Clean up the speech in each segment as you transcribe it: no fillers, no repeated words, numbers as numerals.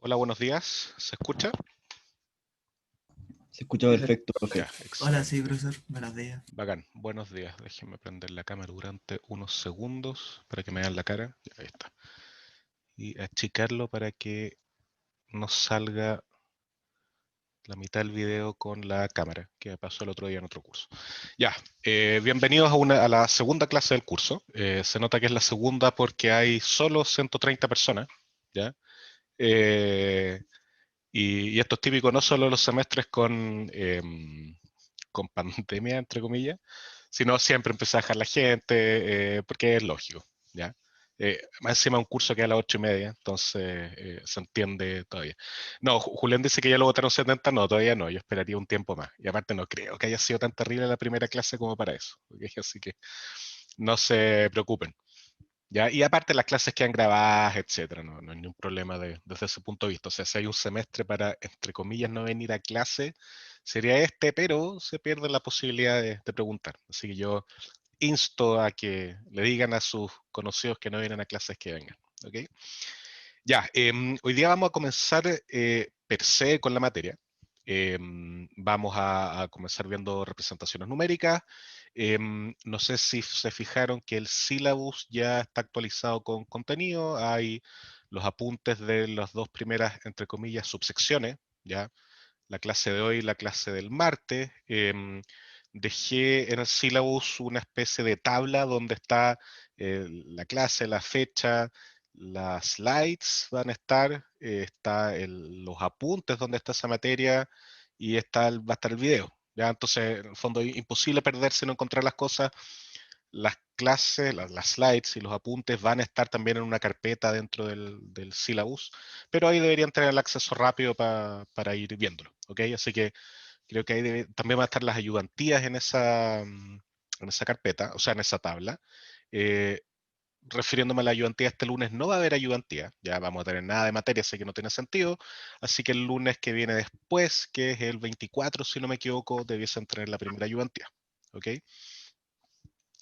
Hola, buenos días. ¿Se escucha? Se escucha perfecto, profe. Ya, Hola, sí, excelente. profesor. Buenos días. Bacán. Buenos días. Déjenme prender la cámara durante unos segundos para que me vean la cara. Ya, ahí está. Y achicarlo para que nos salga la mitad del video con la cámara, que me pasó el otro día en otro curso. Ya, bienvenidos a la segunda clase del curso. Se nota que es la segunda porque hay solo 130 personas, ¿ya? Eh, y esto es típico no solo en los semestres con pandemia, entre comillas, sino siempre empieza a dejar la gente, porque es lógico, ¿ya? Más encima un curso que a las 8:30, entonces se entiende todavía. No, Julián dice que ya lo votaron 70, no, todavía no, yo esperaría un tiempo más. Y aparte no creo que haya sido tan terrible la primera clase como para eso, ¿ok? Así que no se preocupen. ¿Ya? Y aparte las clases quedan grabadas, etcétera, no hay ningún problema desde ese punto de vista. O sea, si hay un semestre para, entre comillas, no venir a clase, sería este, pero se pierde la posibilidad de preguntar. Así que yo insto a que le digan a sus conocidos que no vienen a clases que vengan. ¿Ok? Ya, hoy día vamos a comenzar per se con la materia. Vamos a comenzar viendo representaciones numéricas. No sé si se fijaron que el syllabus ya está actualizado con contenido. Hay los apuntes de las dos primeras, entre comillas, subsecciones, ¿ya? La clase de hoy y la clase del martes. Dejé en el syllabus una especie de tabla donde está la clase, la fecha, las slides van a estar, los apuntes donde está esa materia y va a estar el video. ¿Ya? Entonces, en el fondo, es imposible perderse, no encontrar las cosas. Las clases, las slides y los apuntes van a estar también en una carpeta dentro del syllabus, pero ahí deberían tener el acceso rápido para ir viéndolo. ¿Ok? Así que creo que ahí también van a estar las ayudantías en esa carpeta, o sea, en esa tabla. Eh, Refiriéndome a la ayudantía, este lunes no va a haber ayudantía, ya vamos a tener nada de materia, así que no tiene sentido. Así que el lunes que viene después, que es el 24, si no me equivoco, debiesen tener la primera ayudantía. ¿Ok?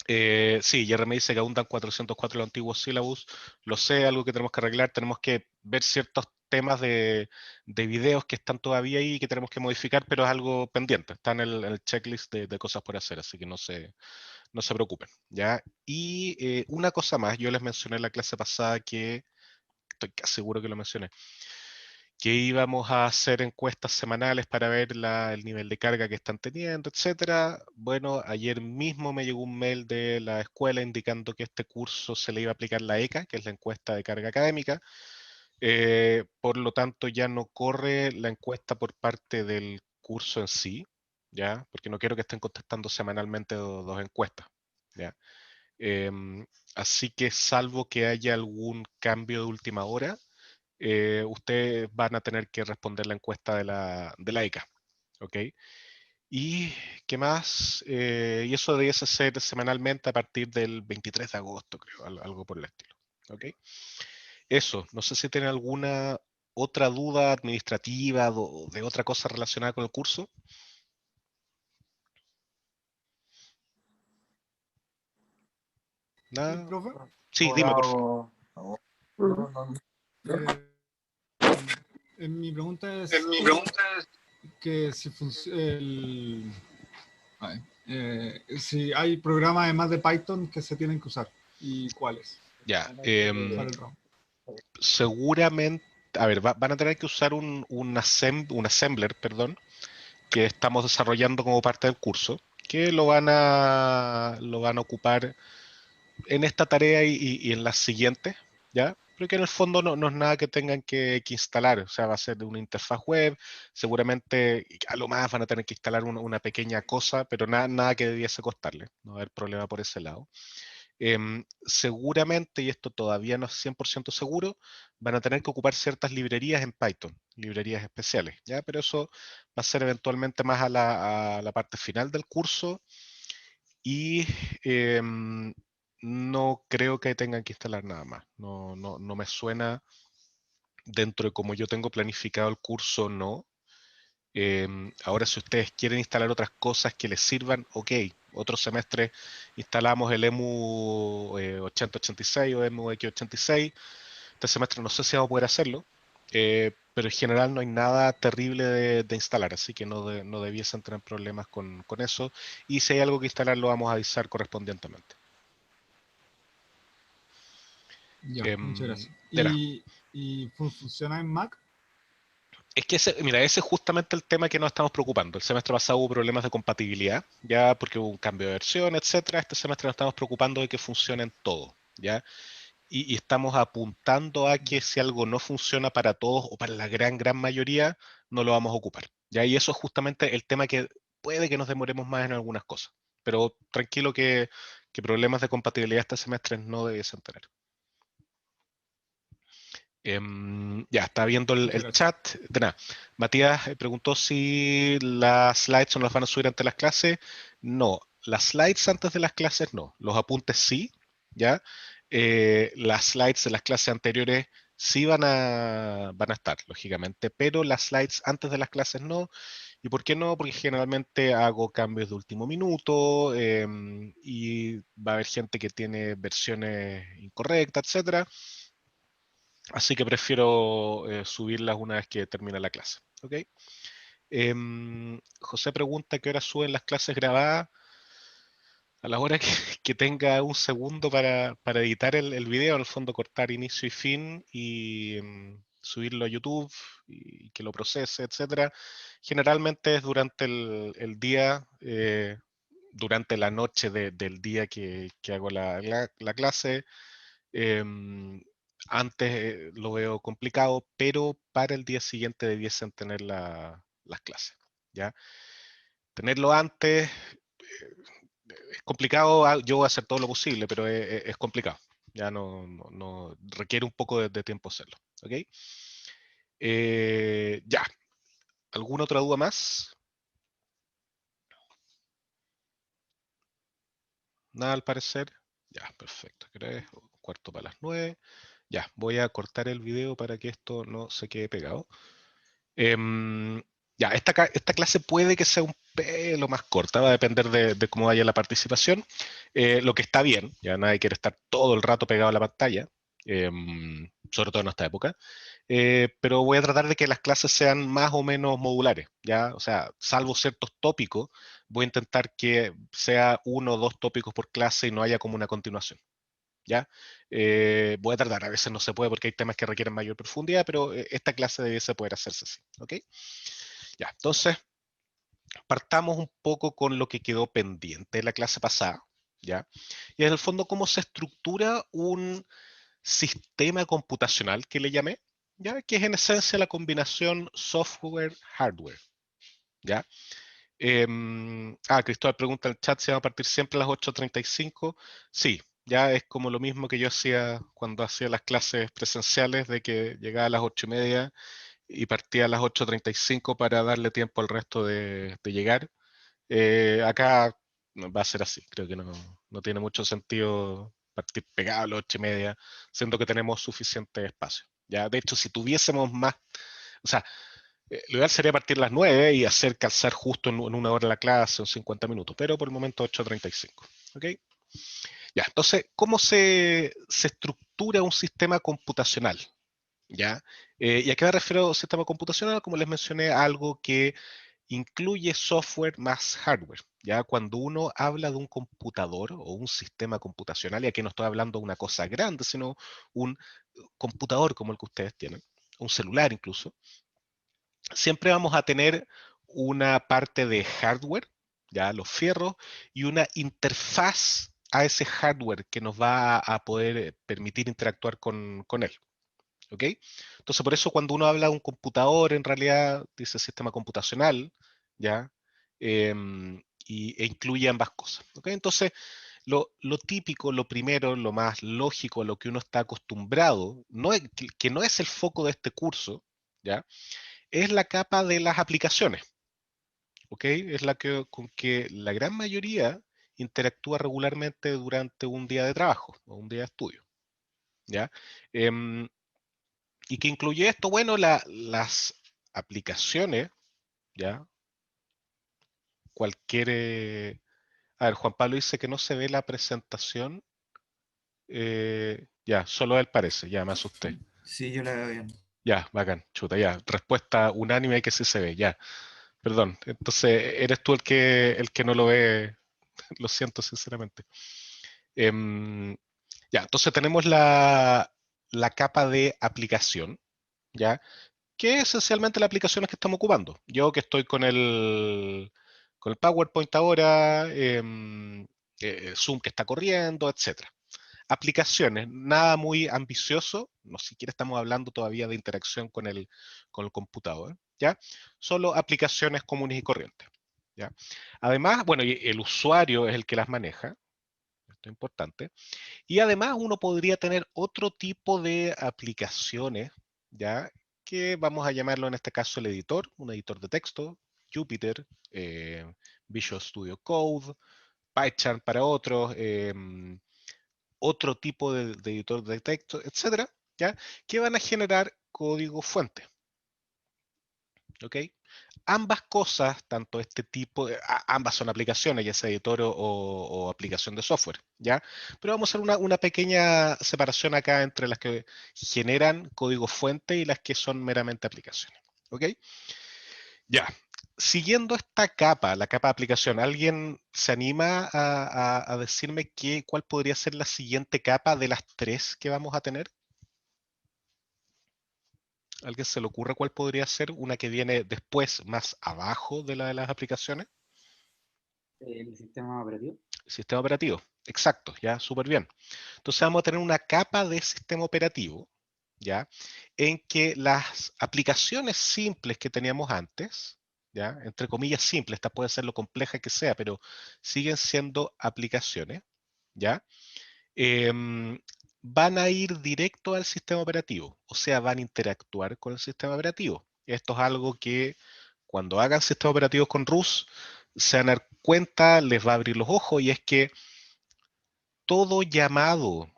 Sí, Jerry me dice que aún dan 404 los antiguos sílabus. Lo sé, algo que tenemos que arreglar. Tenemos que ver ciertos temas de videos que están todavía ahí y que tenemos que modificar, pero es algo pendiente. Está en el checklist de cosas por hacer, así que no se preocupen. ¿Ya? Y una cosa más, yo les mencioné en la clase pasada que, estoy casi seguro que lo mencioné, que íbamos a hacer encuestas semanales para ver el nivel de carga que están teniendo, etcétera. Bueno, ayer mismo me llegó un mail de la escuela indicando que este curso se le iba a aplicar la ECA, que es la encuesta de carga académica. Por lo tanto, ya no corre la encuesta por parte del curso en sí, ¿ya? Porque no quiero que estén contestando semanalmente dos encuestas, ¿ya? Así que salvo que haya algún cambio de última hora, ustedes van a tener que responder la encuesta de la ECA. ¿Ok? ¿Y qué más? Y eso debiese ser semanalmente a partir del 23 de agosto, creo, algo por el estilo. ¿Ok? Eso, no sé si tienen alguna otra duda administrativa o de otra cosa relacionada con el curso. ¿Nada? Profe, Sí, dime, por favor. eh, mi pregunta es Mi pregunta es... que si hay programas además de Python que se tienen que usar y cuáles Ya, para el RAM. seguramente, a ver, van a tener que usar un assembler, perdón, que estamos desarrollando como parte del curso, que lo van a ocupar en esta tarea y en las siguientes, ¿ya? Pero que en el fondo no es nada que tengan que instalar, o sea, va a ser una interfaz web, seguramente a lo más van a tener que instalar una pequeña cosa, pero nada que debiese costarle, no va a haber problema por ese lado. Seguramente, y esto todavía no es 100% seguro, van a tener que ocupar ciertas librerías en Python, librerías especiales, ¿ya? Pero eso va a ser eventualmente más a la parte final del curso y no creo que tengan que instalar nada más. No me suena dentro de como yo tengo planificado el curso, no. Ahora, si ustedes quieren instalar otras cosas que les sirvan, ok. Otro semestre instalamos el EMU 8086 o EMU X86. Este semestre no sé si vamos a poder hacerlo. pero en general no hay nada terrible de instalar, así que no debiesen tener problemas con eso. Y si hay algo que instalar, lo vamos a avisar correspondientemente. Ya, muchas gracias. De nada. ¿Y funciona en Mac? Es que mira, ese es justamente el tema que nos estamos preocupando. El semestre pasado hubo problemas de compatibilidad, ya porque hubo un cambio de versión, etcétera. Este semestre nos estamos preocupando de que funcione en todo, ¿ya? Y estamos apuntando a que Ya, si algo no funciona para todos o para la gran mayoría, no lo vamos a ocupar, ¿ya? Y eso es justamente el tema que puede que nos demoremos más en algunas cosas. Pero tranquilo que problemas de compatibilidad este semestre no debiesen tener. Ya, está viendo muchas el gracias. chat. De nada. Matías preguntó si las slides no las van a subir antes de las clases. No, las slides antes de las clases no. Los apuntes sí, ¿ya? Las slides de las clases anteriores sí van a estar, lógicamente, pero las slides antes de las clases no. ¿Y por qué no? Porque generalmente hago cambios de último minuto y va a haber gente que tiene versiones incorrectas, etcétera. Así que prefiero subirlas una vez que termine la clase. ¿Ok? José pregunta qué hora suben las clases grabadas. A la hora que, que tenga un segundo para editar el video, en el fondo cortar inicio y fin y subirlo a YouTube y que lo procese, etcétera. Generalmente es durante el día, durante la noche del día que hago la clase. Em, Antes lo veo complicado, pero para el día siguiente debiesen tener las clases, ¿ya? Tenerlo antes es complicado, yo voy a hacer todo lo posible, pero es complicado. Ya no requiere un poco de tiempo hacerlo, ¿ok? Ya, ¿alguna otra duda más? Nada al parecer. Ya, perfecto. ¿Crees? Cuarto para las 9. Ya, voy a cortar el video para que esto no se quede pegado. Em, ya, esta clase puede que sea un pelo más corta, va a depender de cómo vaya la participación. Lo que está bien, ya nadie quiere estar todo el rato pegado a la pantalla, sobre todo en esta época. Pero voy a tratar de que las clases sean más o menos modulares, ya, o sea, salvo ciertos tópicos, voy a intentar que sea uno o dos tópicos por clase y no haya como una continuación. ¿Ya? Voy a tratar, a veces no se puede porque hay temas que requieren mayor profundidad, pero esta clase debiese poder hacerse así, ¿ok? Ya, entonces partamos un poco con lo que quedó pendiente de la clase pasada, ¿ya? Y en el fondo, cómo se estructura un sistema computacional que le llamé, ¿ya? Que es en esencia la combinación software-hardware, ¿ya? Cristóbal pregunta en el chat si va a partir siempre a las 8:35. Sí, ya es como lo mismo que yo hacía cuando hacía las clases presenciales, de que llegaba a las 8:30 y partía a las 8:35 para darle tiempo al resto de llegar. Acá va a ser así, creo que no tiene mucho sentido partir pegado a las 8:30, siendo que tenemos suficiente espacio. Ya, de hecho, si tuviésemos más, o sea, lo ideal sería partir a las 9 y hacer calzar justo en una hora la clase, en 50 minutos, pero por el momento 8:35. ¿Ok? Ya, entonces, ¿cómo se estructura un sistema computacional? ¿Ya? ¿Y a qué me refiero a sistema computacional? Como les mencioné, algo que incluye software más hardware. ¿Ya? Cuando uno habla de un computador o un sistema computacional, y aquí no estoy hablando de una cosa grande, sino un computador como el que ustedes tienen, un celular incluso, siempre vamos a tener una parte de hardware, ya los fierros, y una interfaz a ese hardware que nos va a poder permitir interactuar con él. ¿Ok? Entonces, por eso cuando uno habla de un computador, en realidad dice sistema computacional, ¿ya? E incluye ambas cosas. ¿Ok? Entonces, lo típico, lo primero, lo más lógico, a lo que uno está acostumbrado, que no es el foco de este curso, ¿ya? Es la capa de las aplicaciones, ¿ok? Es con que la gran mayoría interactúa regularmente durante un día de trabajo o un día de estudio, ¿ya? Em, ¿Y que incluye esto? Bueno, las aplicaciones, ¿ya? Cualquier... a ver, Juan Pablo dice que no se ve la presentación. Ya, solo él parece, ya me asusté. Sí, yo la veo bien. Ya, bacán, chuta, ya. Respuesta unánime que sí se ve, ya. Perdón, entonces eres tú el que no lo ve, lo siento sinceramente. Em, ya, entonces tenemos la capa de aplicación, ¿ya? Que es esencialmente las aplicaciones que estamos ocupando. Yo que estoy con el PowerPoint ahora, Zoom que está corriendo, etcétera. Aplicaciones, nada muy ambicioso, no siquiera estamos hablando todavía de interacción con el computador, ¿ya? Solo aplicaciones comunes y corrientes, ¿ya? Además, bueno, y el usuario es el que las maneja, esto es importante, y además uno podría tener otro tipo de aplicaciones, ¿ya? Que vamos a llamarlo en este caso el editor, un editor de texto, Jupyter, Visual Studio Code, PyCharm para otros, otro tipo de editor de texto, etcétera, ¿ya? Que van a generar código fuente, ¿ok? Ambas cosas, tanto este tipo, ambas son aplicaciones, ya sea editor o aplicación de software, ¿ya? Pero vamos a hacer una pequeña separación acá entre las que generan código fuente y las que son meramente aplicaciones, ¿ok? Ya. Siguiendo esta capa, la capa de aplicación, ¿alguien se anima a decirme cuál podría ser la siguiente capa de las tres que vamos a tener? ¿Alguien se le ocurre cuál podría ser una que viene después, más abajo de la de las aplicaciones? El sistema operativo. Sistema operativo, exacto, ya, súper bien. Entonces vamos a tener una capa de sistema operativo, ya, en que las aplicaciones simples que teníamos antes, ya, entre comillas simples, esta puede ser lo compleja que sea, pero siguen siendo aplicaciones, ya, van a ir directo al sistema operativo, o sea, van a interactuar con el sistema operativo. Esto es algo que cuando hagan sistemas operativos con RUS, se van a dar cuenta, les va a abrir los ojos, y es que todo llamado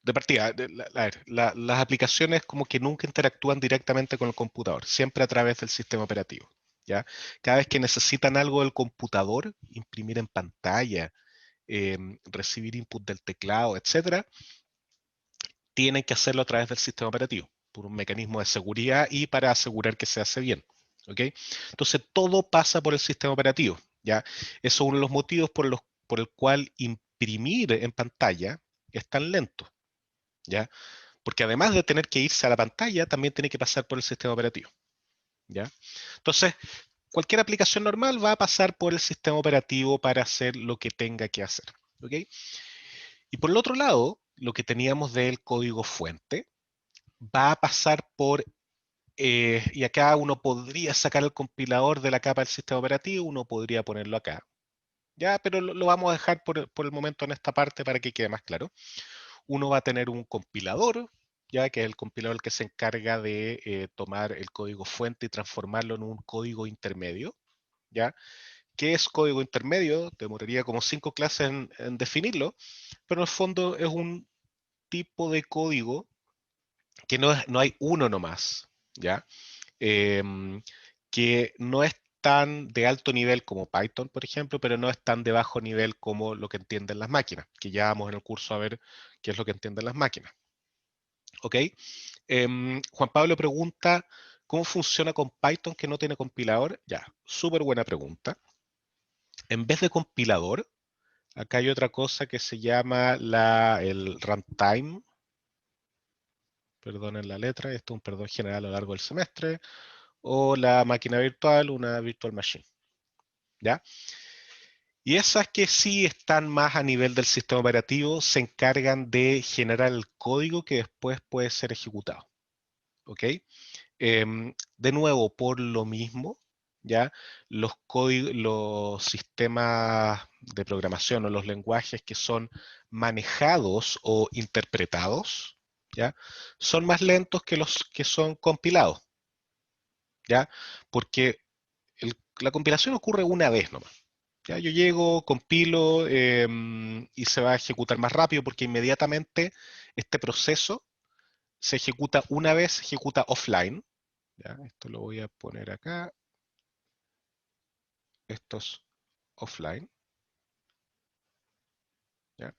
de partida, a ver, las aplicaciones como que nunca interactúan directamente con el computador, siempre a través del sistema operativo, ¿ya? Cada vez que necesitan algo del computador, imprimir en pantalla, recibir input del teclado, etcétera, tienen que hacerlo a través del sistema operativo, por un mecanismo de seguridad y para asegurar que se hace bien, ¿ok? Entonces todo pasa por el sistema operativo, ¿ya? Eso es uno de los motivos por el cual imprimir en pantalla es tan lento, ¿ya? Porque además de tener que irse a la pantalla, también tiene que pasar por el sistema operativo, ¿ya? Entonces, cualquier aplicación normal va a pasar por el sistema operativo para hacer lo que tenga que hacer, ¿ok? Y por el otro lado, lo que teníamos del código fuente va a pasar por, y acá uno podría sacar el compilador de la capa del sistema operativo, uno podría ponerlo acá, ¿ya? Pero lo vamos a dejar por el momento en esta parte para que quede más claro. Uno va a tener un compilador, ya que es el compilador que se encarga de tomar el código fuente y transformarlo en un código intermedio, ¿ya? ¿Qué es código intermedio? Demoraría como 5 clases en definirlo, pero en el fondo es un tipo de código que no hay uno nomás, ¿ya? Em, que no es tan de alto nivel como Python, por ejemplo, pero no es tan de bajo nivel como lo que entienden las máquinas, que ya vamos en el curso a ver qué es lo que entienden las máquinas. ¿Ok? Juan Pablo pregunta, ¿cómo funciona con Python que no tiene compilador? Ya, súper buena pregunta. En vez de compilador, acá hay otra cosa que se llama el runtime. Perdonen la letra, esto es un perdón general a lo largo del semestre. O la máquina virtual, una virtual machine. ¿Ya? Y esas que sí están más a nivel del sistema operativo se encargan de generar el código que después puede ser ejecutado. ¿Ok? De nuevo, por lo mismo, ¿ya? Los sistemas de programación o los lenguajes que son manejados o interpretados, ¿ya? Son más lentos que los que son compilados, ¿ya? Porque la compilación ocurre una vez nomás. Ya, yo llego, compilo y se va a ejecutar más rápido porque inmediatamente este proceso se ejecuta una vez, se ejecuta offline. Ya, esto lo voy a poner acá. Esto es offline. ¿Ya?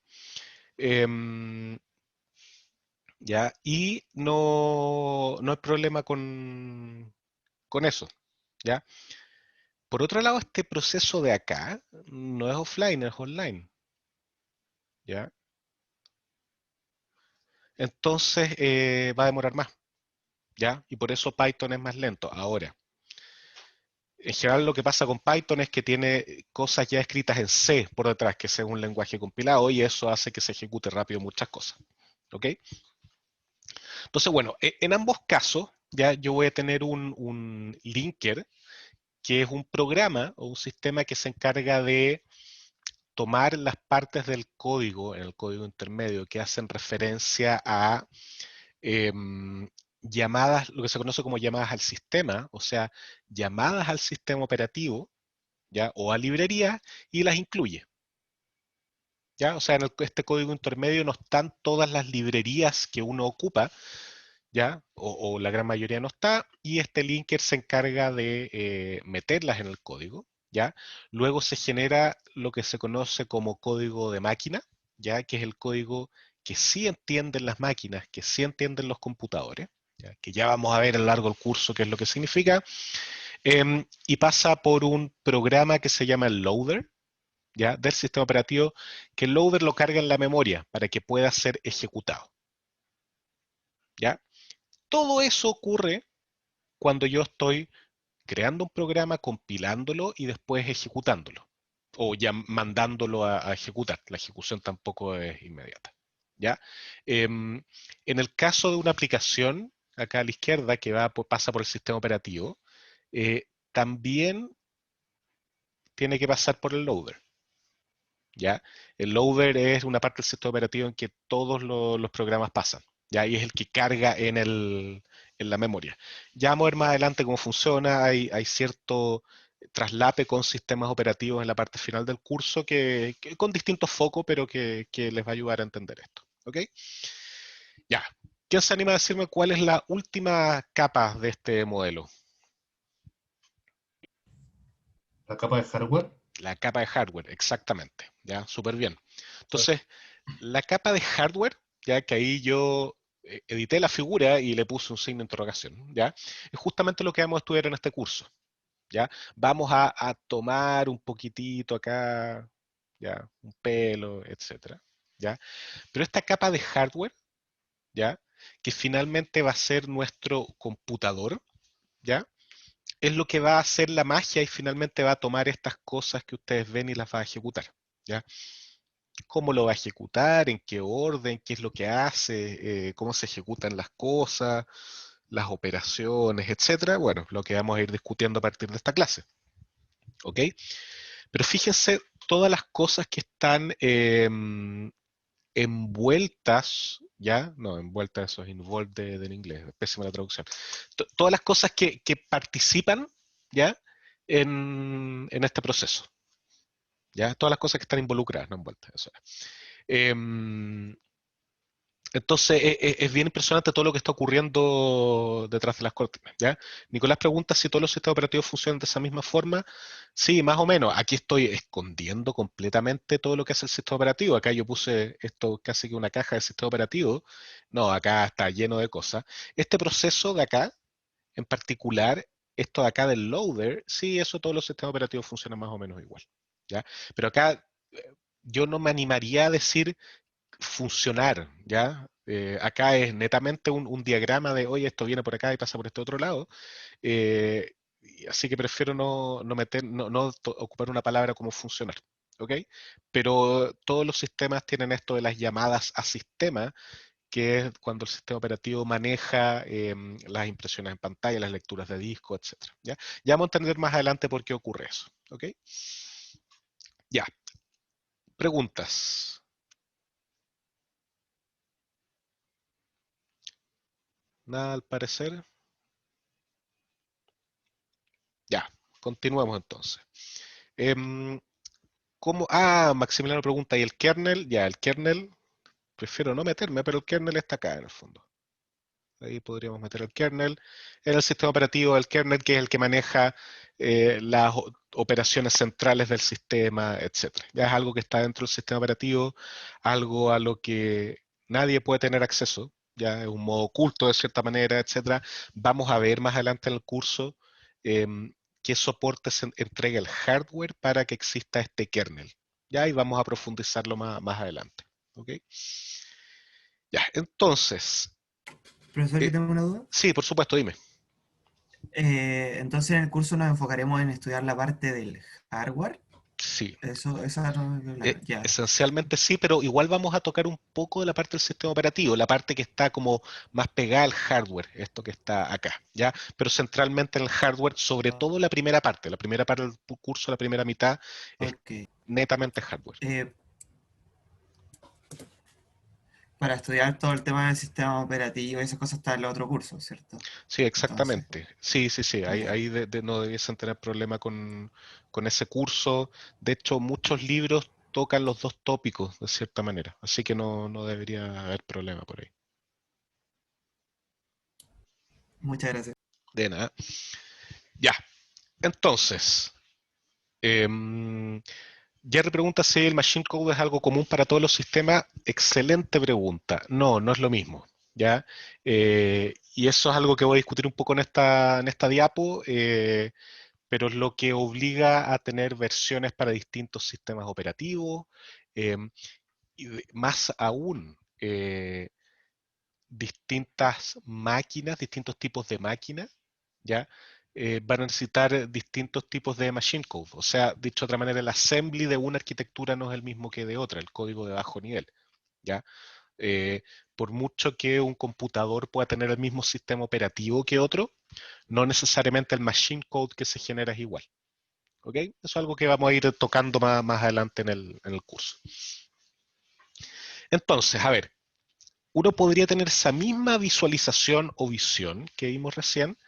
Em, ¿ya? Y no hay problema con eso, ¿ya? Por otro lado, este proceso de acá no es offline, es online, ¿ya? Entonces va a demorar más, ¿ya? Y por eso Python es más lento. Ahora, en general lo que pasa con Python es que tiene cosas ya escritas en C por detrás, que es un lenguaje compilado, y eso hace que se ejecute rápido muchas cosas, ¿ok? Entonces, bueno, en ambos casos, ya yo voy a tener un linker, que es un programa o un sistema que se encarga de tomar las partes del código, en el código intermedio, que hacen referencia a llamadas, lo que se conoce como llamadas al sistema, o sea, llamadas al sistema operativo, ¿ya? O a librerías, y las incluye, ¿ya? O sea, en este código intermedio no están todas las librerías que uno ocupa, ¿ya? O la gran mayoría no está, y este linker se encarga de meterlas en el código, ¿ya? Luego se genera lo que se conoce como código de máquina, ¿ya? Que es el código que sí entienden las máquinas, que sí entienden los computadores, ¿ya? Que ya vamos a ver a lo largo del curso qué es lo que significa, y pasa por un programa que se llama el loader, ¿ya? Del sistema operativo, que el loader lo carga en la memoria para que pueda ser ejecutado, ¿ya? Todo eso ocurre cuando yo estoy creando un programa, compilándolo y después ejecutándolo, o ya mandándolo a ejecutar. La ejecución tampoco es inmediata, ¿ya? En el caso de una aplicación, acá a la izquierda, que pasa por el sistema operativo, también tiene que pasar por el loader, ¿ya? El loader es una parte del sistema operativo en que todos los programas pasan, ¿ya? Y es el que carga en la memoria. Ya vamos a ver más adelante cómo funciona, hay cierto traslape con sistemas operativos en la parte final del curso que con distintos focos, pero que les va a ayudar a entender esto, ¿ok? Ya, ¿quién se anima a decirme cuál es la última capa de este modelo? La capa de hardware. La capa de hardware, exactamente, ya, súper bien. Entonces, la capa de hardware, ya que ahí yo edité la figura y le puse un signo de interrogación, ya, es justamente lo que vamos a estudiar en este curso, ya. Vamos a tomar un poquitito acá, ya, un pelo, etcétera, ya. Pero esta capa de hardware, ya, que finalmente va a ser nuestro computador, ya, es lo que va a hacer la magia y finalmente va a tomar estas cosas que ustedes ven y las va a ejecutar, ¿ya? ¿Cómo lo va a ejecutar? ¿En qué orden? ¿Qué es lo que hace? ¿Cómo se ejecutan las cosas? Las operaciones, etcétera. Bueno, lo que vamos a ir discutiendo a partir de esta clase, ¿ok? Pero fíjense todas las cosas que están envueltas, ¿ya? No, envueltas, eso es involved en inglés, pésima la traducción. Todas las cosas que participan, ¿ya? En este proceso, ¿ya? Todas las cosas que están involucradas, no envueltas, eso es. Entonces, es bien impresionante todo lo que está ocurriendo detrás de las cortinas, ¿ya? Nicolás pregunta si todos los sistemas operativos funcionan de esa misma forma. Sí, más o menos. Aquí estoy escondiendo completamente todo lo que hace el sistema operativo. Acá yo puse esto casi que una caja de sistema operativo. No, acá está lleno de cosas. Este proceso de acá, en particular, esto de acá del loader, sí, eso todos los sistemas operativos funcionan más o menos igual, ¿ya? Pero acá yo no me animaría a decir funcionar, ¿ya? Acá es netamente un diagrama de, oye, esto viene por acá y pasa por este otro lado. Así que prefiero no ocupar una palabra como funcionar, ¿ok? Pero todos los sistemas tienen esto de las llamadas a sistema, que es cuando el sistema operativo maneja las impresiones en pantalla, las lecturas de disco, etcétera, ¿ya? Ya vamos a entender más adelante por qué ocurre eso, ¿ok? Ya. Preguntas. Nada al parecer. Ya, continuemos entonces. Maximiliano pregunta, ¿y el kernel? Ya, el kernel, prefiero no meterme, pero el kernel está acá en el fondo. Ahí podríamos meter el kernel. En el sistema operativo, el kernel, que es el que maneja las operaciones centrales del sistema, etcétera. Ya es algo que está dentro del sistema operativo, algo a lo que nadie puede tener acceso, ya es un modo oculto de cierta manera, etcétera. Vamos a ver más adelante en el curso qué soporte se entrega el hardware para que exista este kernel, ya, y vamos a profundizarlo más adelante, ¿ok? Ya, entonces, Profesor, yo tengo una duda. sí, por supuesto, dime. Entonces en el curso nos enfocaremos en estudiar la parte del hardware. Sí, Esa no me quedó clara. Ya. esencialmente sí, pero igual vamos a tocar un poco de la parte del sistema operativo, la parte que está como más pegada al hardware, esto que está acá, ¿ya? Pero centralmente en el hardware, sobre todo la primera parte del curso, la primera mitad, es Ok. netamente hardware. Para estudiar todo el tema del sistema operativo y esas cosas está en el otro curso, ¿cierto? Sí, Entonces, exactamente. Sí, ahí, ya. ahí no debiesen tener problema con ese curso. De hecho, muchos libros tocan los dos tópicos de cierta manera, así que no debería haber problema por ahí. Muchas gracias. De nada. Ya, entonces, Jerry pregunta si el machine code es algo común para todos los sistemas. Excelente pregunta. No es lo mismo. ¿Ya? Y eso es algo que voy a discutir un poco en esta diapo, pero es lo que obliga a tener versiones para distintos sistemas operativos, y más aún, distintas máquinas, distintos tipos de máquinas, ¿ya? Van a necesitar distintos tipos de machine code. O sea, dicho de otra manera, el assembly de una arquitectura no es el mismo que de otra, el código de bajo nivel, ¿ya? Por mucho que un computador pueda tener el mismo sistema operativo que otro, no necesariamente el machine code que se genera es igual. ¿Ok? Eso es algo que vamos a ir tocando más adelante en el curso. Entonces, a ver, uno podría tener esa misma visualización o visión que vimos recién,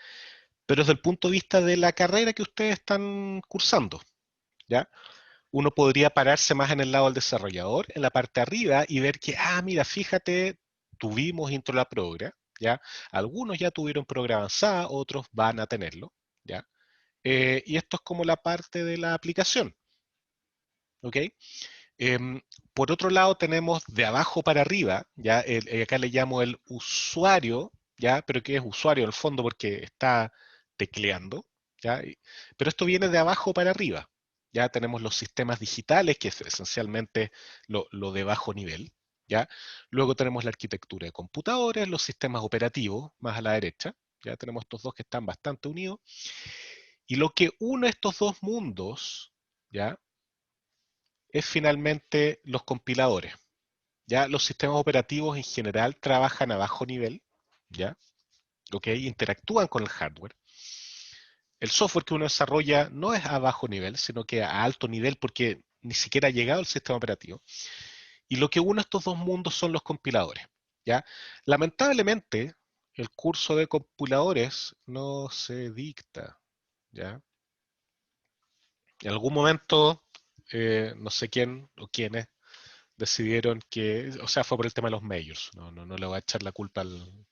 pero desde el punto de vista de la carrera que ustedes están cursando, ¿ya? Uno podría pararse más en el lado del desarrollador, en la parte de arriba, y ver que, mira, fíjate, tuvimos intro a la progra, ¿ya? Algunos ya tuvieron progra avanzada, otros van a tenerlo, ¿ya? Y esto es como la parte de la aplicación, ¿ok? Por otro lado tenemos de abajo para arriba, ya acá le llamo el usuario, ya, pero que es usuario en el fondo porque está tecleando, ya, pero esto viene de abajo para arriba. Ya tenemos los sistemas digitales, que es esencialmente lo de bajo nivel, ya. Luego tenemos la arquitectura de computadores, los sistemas operativos, más a la derecha, ya tenemos estos dos que están bastante unidos. Y lo que une estos dos mundos, ya, es finalmente los compiladores. Ya los sistemas operativos en general trabajan a bajo nivel, ¿ya? ¿Ok? Interactúan con el hardware. El software que uno desarrolla no es a bajo nivel, sino que a alto nivel porque ni siquiera ha llegado el sistema operativo. Y lo que une estos dos mundos son los compiladores, ¿ya? Lamentablemente, el curso de compiladores no se dicta, ¿ya? En algún momento, no sé quién o quiénes decidieron que, o sea, fue por el tema de los majors, no le voy a echar la culpa al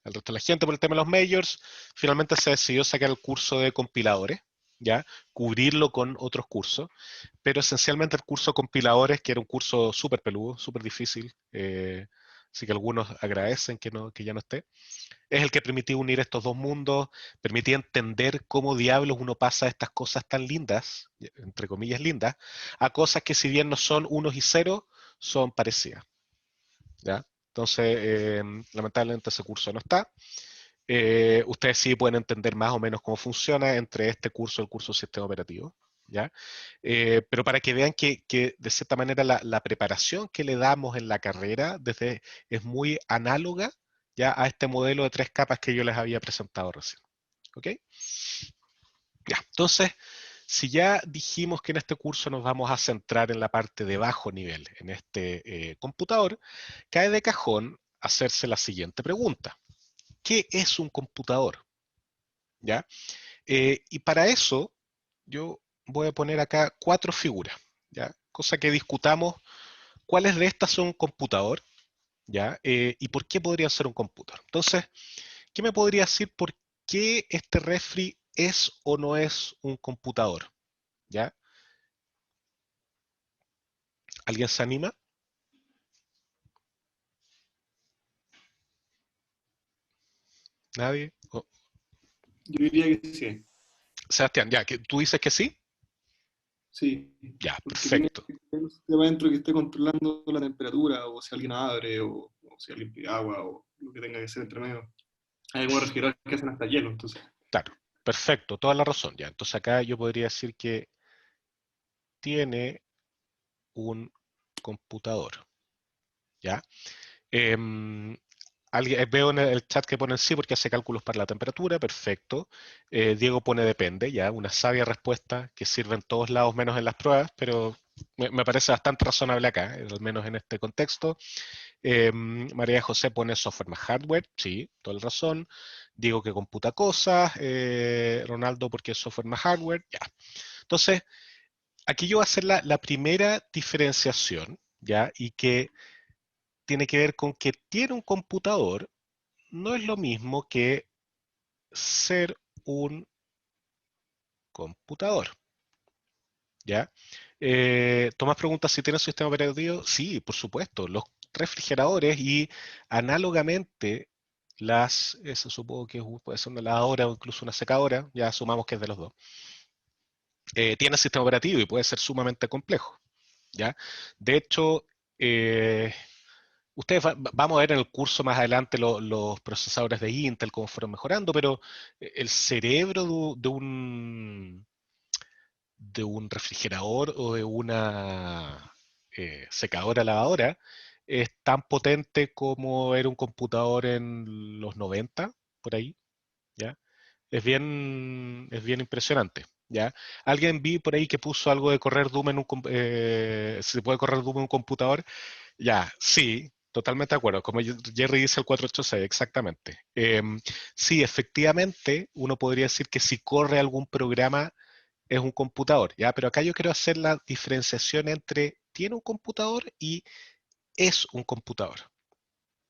resto de la gente por el tema de los majors. Finalmente se decidió sacar el curso de compiladores, ya, cubrirlo con otros cursos, pero esencialmente el curso de compiladores, que era un curso súper peludo, súper difícil, así que algunos agradecen que ya no esté, es el que permitía unir estos dos mundos, permitía entender cómo diablos uno pasa de estas cosas tan lindas, entre comillas lindas, a cosas que si bien no son unos y ceros, son parecidas. ¿Ya? Entonces, lamentablemente ese curso no está. Ustedes sí pueden entender más o menos cómo funciona entre este curso y el curso de sistema operativo. ¿Ya? Pero para que vean que de cierta manera la preparación que le damos en la carrera es muy análoga, ya, a este modelo de 3 capas que yo les había presentado recién. ¿Ok? Ya, entonces, si ya dijimos que en este curso nos vamos a centrar en la parte de bajo nivel, en este computador, cae de cajón hacerse la siguiente pregunta. ¿Qué es un computador? ¿Ya? Y para eso, yo voy a poner acá 4 figuras, ¿ya? Cosa que discutamos cuáles de estas son un computador, ¿ya? Y por qué podría ser un computador. Entonces, ¿qué me podría decir por qué este refri es o no es un computador? ¿Ya? ¿Alguien se anima? ¿Nadie? Yo diría que sí. Sebastián, ya, ¿tú dices que sí? Sí. Ya, Porque tiene perfecto. que tener un sistema dentro que esté controlando la temperatura, o si alguien abre, o si alguien pide agua, o lo que tenga que ser entre medio. Hay algunos refrigeradores que hacen hasta hielo, entonces. Claro, perfecto, toda la razón. Ya, entonces acá yo podría decir que tiene un computador. ¿Ya? Veo en el chat que ponen sí porque hace cálculos para la temperatura, perfecto. Diego pone depende, ya, una sabia respuesta que sirve en todos lados menos en las pruebas, pero me parece bastante razonable acá, al menos en este contexto. María José pone software más hardware, sí, toda la razón. Diego que computa cosas, Ronaldo porque es software más hardware, ya. Entonces, aquí yo voy a hacer la primera diferenciación, ya, y que tiene que ver con que tiene un computador, no es lo mismo que ser un computador, ¿ya? Tomás pregunta si tiene un sistema operativo. Sí, por supuesto. Los refrigeradores y análogamente eso supongo que puede ser una lavadora o incluso una secadora, ya asumamos que es de los dos. Tiene sistema operativo y puede ser sumamente complejo, ¿ya? De hecho, ustedes vamos a ver en el curso más adelante los procesadores de Intel, cómo fueron mejorando, pero el cerebro de un refrigerador o de una secadora lavadora es tan potente como era un computador en los 90, por ahí, ¿ya? Es bien impresionante, ¿ya? Alguien vi por ahí que puso algo de correr Doom ¿se puede correr Doom en un computador? Ya, sí, totalmente de acuerdo. Como Jerry dice el 486, exactamente. Sí, efectivamente, uno podría decir que si corre algún programa es un computador, ¿ya? Pero acá yo quiero hacer la diferenciación entre tiene un computador y es un computador,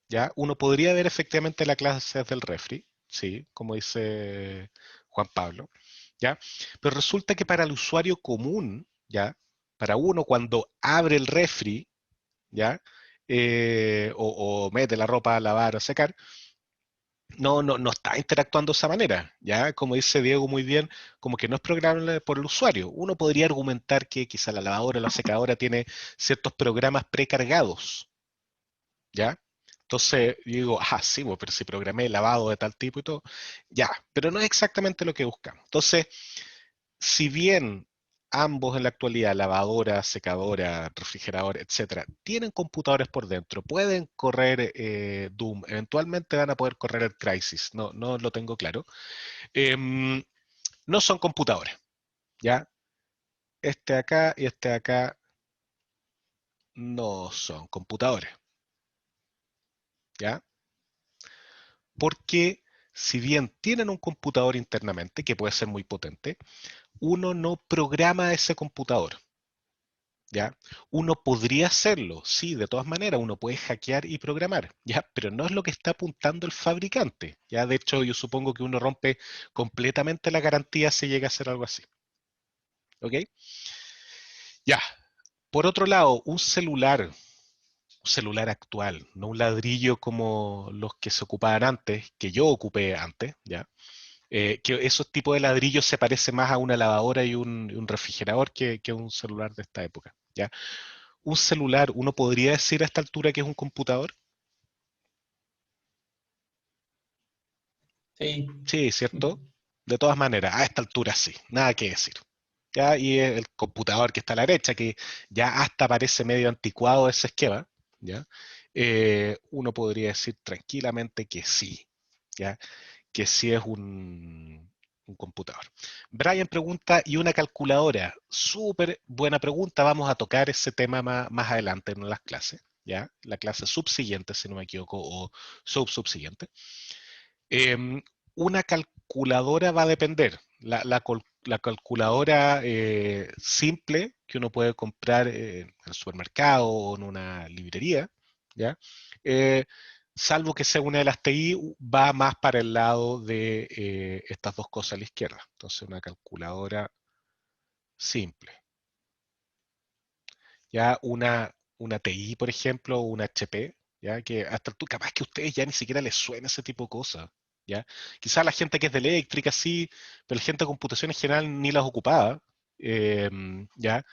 ¿ya? Uno podría ver efectivamente la clase del refri, sí, como dice Juan Pablo, ¿ya? Pero resulta que para el usuario común, ¿ya? Para uno cuando abre el refri, ¿ya? O mete la ropa a lavar o secar, no está interactuando de esa manera, ¿ya? Como dice Diego muy bien, como que no es programable por el usuario. Uno podría argumentar que quizá la lavadora o la secadora tiene ciertos programas precargados, ¿ya? Entonces yo digo, sí, bueno, pero si programé lavado de tal tipo y todo, ya, pero no es exactamente lo que buscamos. Entonces, si bien ambos en la actualidad, lavadora, secadora, refrigerador, etcétera, tienen computadores por dentro, pueden correr Doom, eventualmente van a poder correr el Crysis, no lo tengo claro. No son computadores, ¿ya? Este acá y este acá no son computadores, ¿ya? Porque si bien tienen un computador internamente, que puede ser muy potente, uno no programa ese computador. ¿Ya? Uno podría hacerlo, sí, de todas maneras, uno puede hackear y programar, ¿ya? Pero no es lo que está apuntando el fabricante, ¿ya? De hecho, yo supongo que uno rompe completamente la garantía si llega a hacer algo así, ¿ok? Ya. Por otro lado, un celular actual, no un ladrillo como los que se ocupaban antes, que yo ocupé antes, ¿ya? Que esos tipos de ladrillos se parecen más a una lavadora y un refrigerador que un celular de esta época, ¿ya? Un celular, ¿uno podría decir a esta altura que es un computador? Sí. Sí, ¿cierto? De todas maneras, a esta altura sí, nada que decir. ¿Ya? Y el computador que está a la derecha, que ya hasta parece medio anticuado ese esquema, ¿ya? Uno podría decir tranquilamente que sí, ¿ya? Que sí es un computador. Brian pregunta, ¿y una calculadora? Súper buena pregunta, vamos a tocar ese tema más adelante en las clases, ¿ya? La clase subsiguiente, si no me equivoco, o subsiguiente. Una calculadora va a depender. La calculadora simple que uno puede comprar en el supermercado o en una librería, ¿ya? Eh, salvo que sea una de las TI, va más para el lado de estas dos cosas a la izquierda. Entonces, una calculadora simple. Ya una TI, por ejemplo, o una HP, ya que hasta tú, capaz que a ustedes ya ni siquiera les suena ese tipo de cosas. ¿ya? Quizá la gente que es de eléctrica sí, pero la gente de computación en general ni las ocupaba, ¿ya?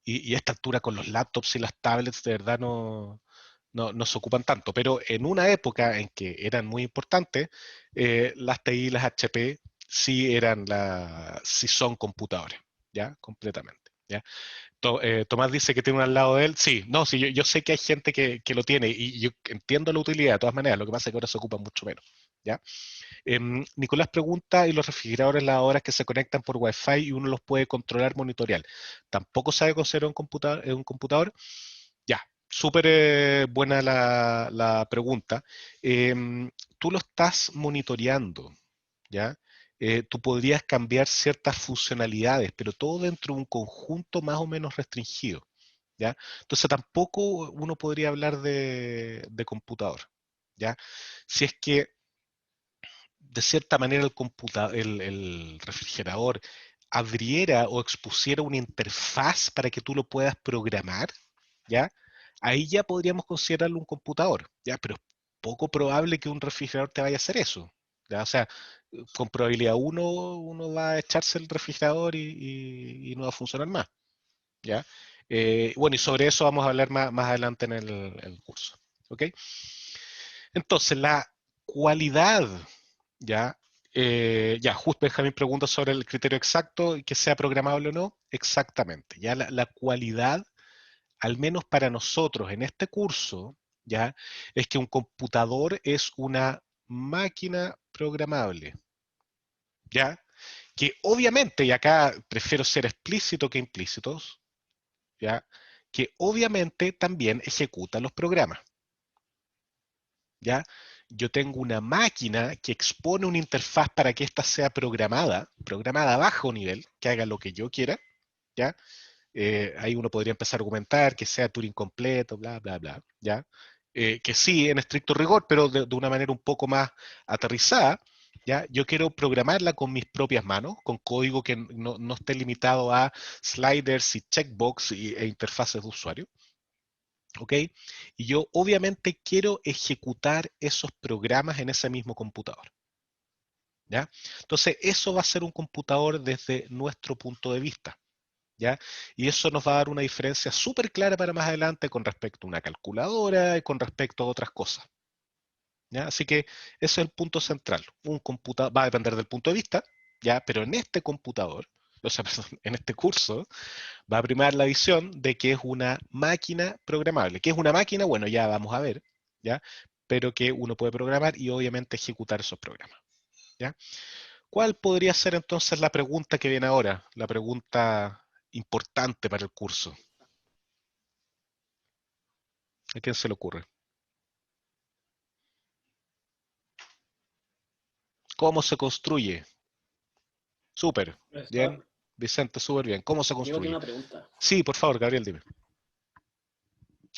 Y a esta altura con los laptops y las tablets de verdad no se ocupan tanto, pero en una época en que eran muy importantes, las TI y las HP sí son computadores, ¿ya? Completamente, ¿ya? Tomás dice que tiene uno al lado de él. Sí, no, sí, yo sé que hay gente que lo tiene y yo entiendo la utilidad de todas maneras, lo que pasa es que ahora se ocupan mucho menos, ¿ya? Nicolás pregunta, ¿y los refrigeradores lavadoras que se conectan por Wi-Fi y uno los puede controlar, monitorear? ¿Tampoco sabe considerar un computador? Ya, súper buena la pregunta. Tú lo estás monitoreando, ¿ya? Tú podrías cambiar ciertas funcionalidades, pero todo dentro de un conjunto más o menos restringido, ¿ya? Entonces tampoco uno podría hablar de computador, ¿ya? Si es que de cierta manera el refrigerador abriera o expusiera una interfaz para que tú lo puedas programar, ¿ya? Ahí ya podríamos considerarlo un computador, ¿ya? Pero es poco probable que un refrigerador te vaya a hacer eso, ¿ya? O sea, con probabilidad uno va a echarse el refrigerador y no va a funcionar más, ¿ya? Bueno, y sobre eso vamos a hablar más adelante en el curso, ¿ok? Entonces, la cualidad, ¿ya? Justo Benjamín pregunta sobre el criterio exacto y que sea programable o no. Exactamente. Ya la cualidad, al menos para nosotros en este curso, ya es que un computador es una máquina programable. Ya que obviamente, y acá prefiero ser explícito que implícitos, ya que obviamente también ejecuta los programas. ¿Ya? Yo tengo una máquina que expone una interfaz para que ésta sea programada a bajo nivel, que haga lo que yo quiera, ¿ya? Ahí uno podría empezar a argumentar que sea Turing completo, bla, bla, bla, ¿ya? Que sí, en estricto rigor, pero de una manera un poco más aterrizada, ¿ya? Yo quiero programarla con mis propias manos, con código que no esté limitado a sliders y checkbox e interfaces de usuario. ¿Ok? Y yo obviamente quiero ejecutar esos programas en ese mismo computador. ¿Ya? Entonces, eso va a ser un computador desde nuestro punto de vista. ¿Ya? Y eso nos va a dar una diferencia súper clara para más adelante con respecto a una calculadora y con respecto a otras cosas. ¿Ya? Así que ese es el punto central. Un computador va a depender del punto de vista, ¿ya? Pero en este computador, o sea, perdón, en este curso, va a primar la visión de que es una máquina programable. ¿Qué es una máquina? Bueno, ya vamos a ver, ¿ya? Pero que uno puede programar y obviamente ejecutar esos programas, ¿ya? ¿Cuál podría ser entonces la pregunta que viene ahora? La pregunta importante para el curso. ¿A quién se le ocurre? ¿Cómo se construye? Súper, bien. Vicente, súper bien. ¿Cómo se Diego tiene construye? una pregunta. Sí, por favor, Gabriel, dime.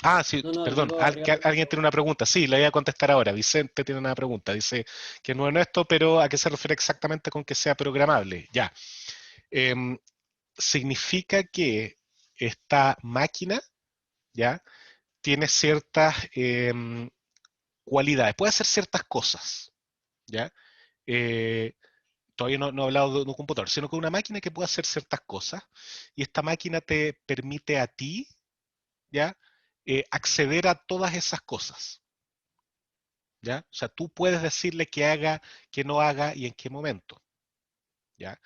Ah, sí, No, perdón, Diego alguien tiene una pregunta. Sí, la voy a contestar ahora. Vicente tiene una pregunta. Dice que no es esto, pero ¿a qué se refiere exactamente con que sea programable? Ya. Em, Significa que esta máquina, ¿ya? Tiene ciertas cualidades. Puede hacer ciertas cosas, ¿ya? Eh, Todavía no he hablado de un computador, sino que una máquina que puede hacer ciertas cosas y esta máquina te permite a ti, ¿ya? Acceder a todas esas cosas. ¿Ya? O sea, tú puedes decirle que haga, que no haga y en qué momento, ¿ya?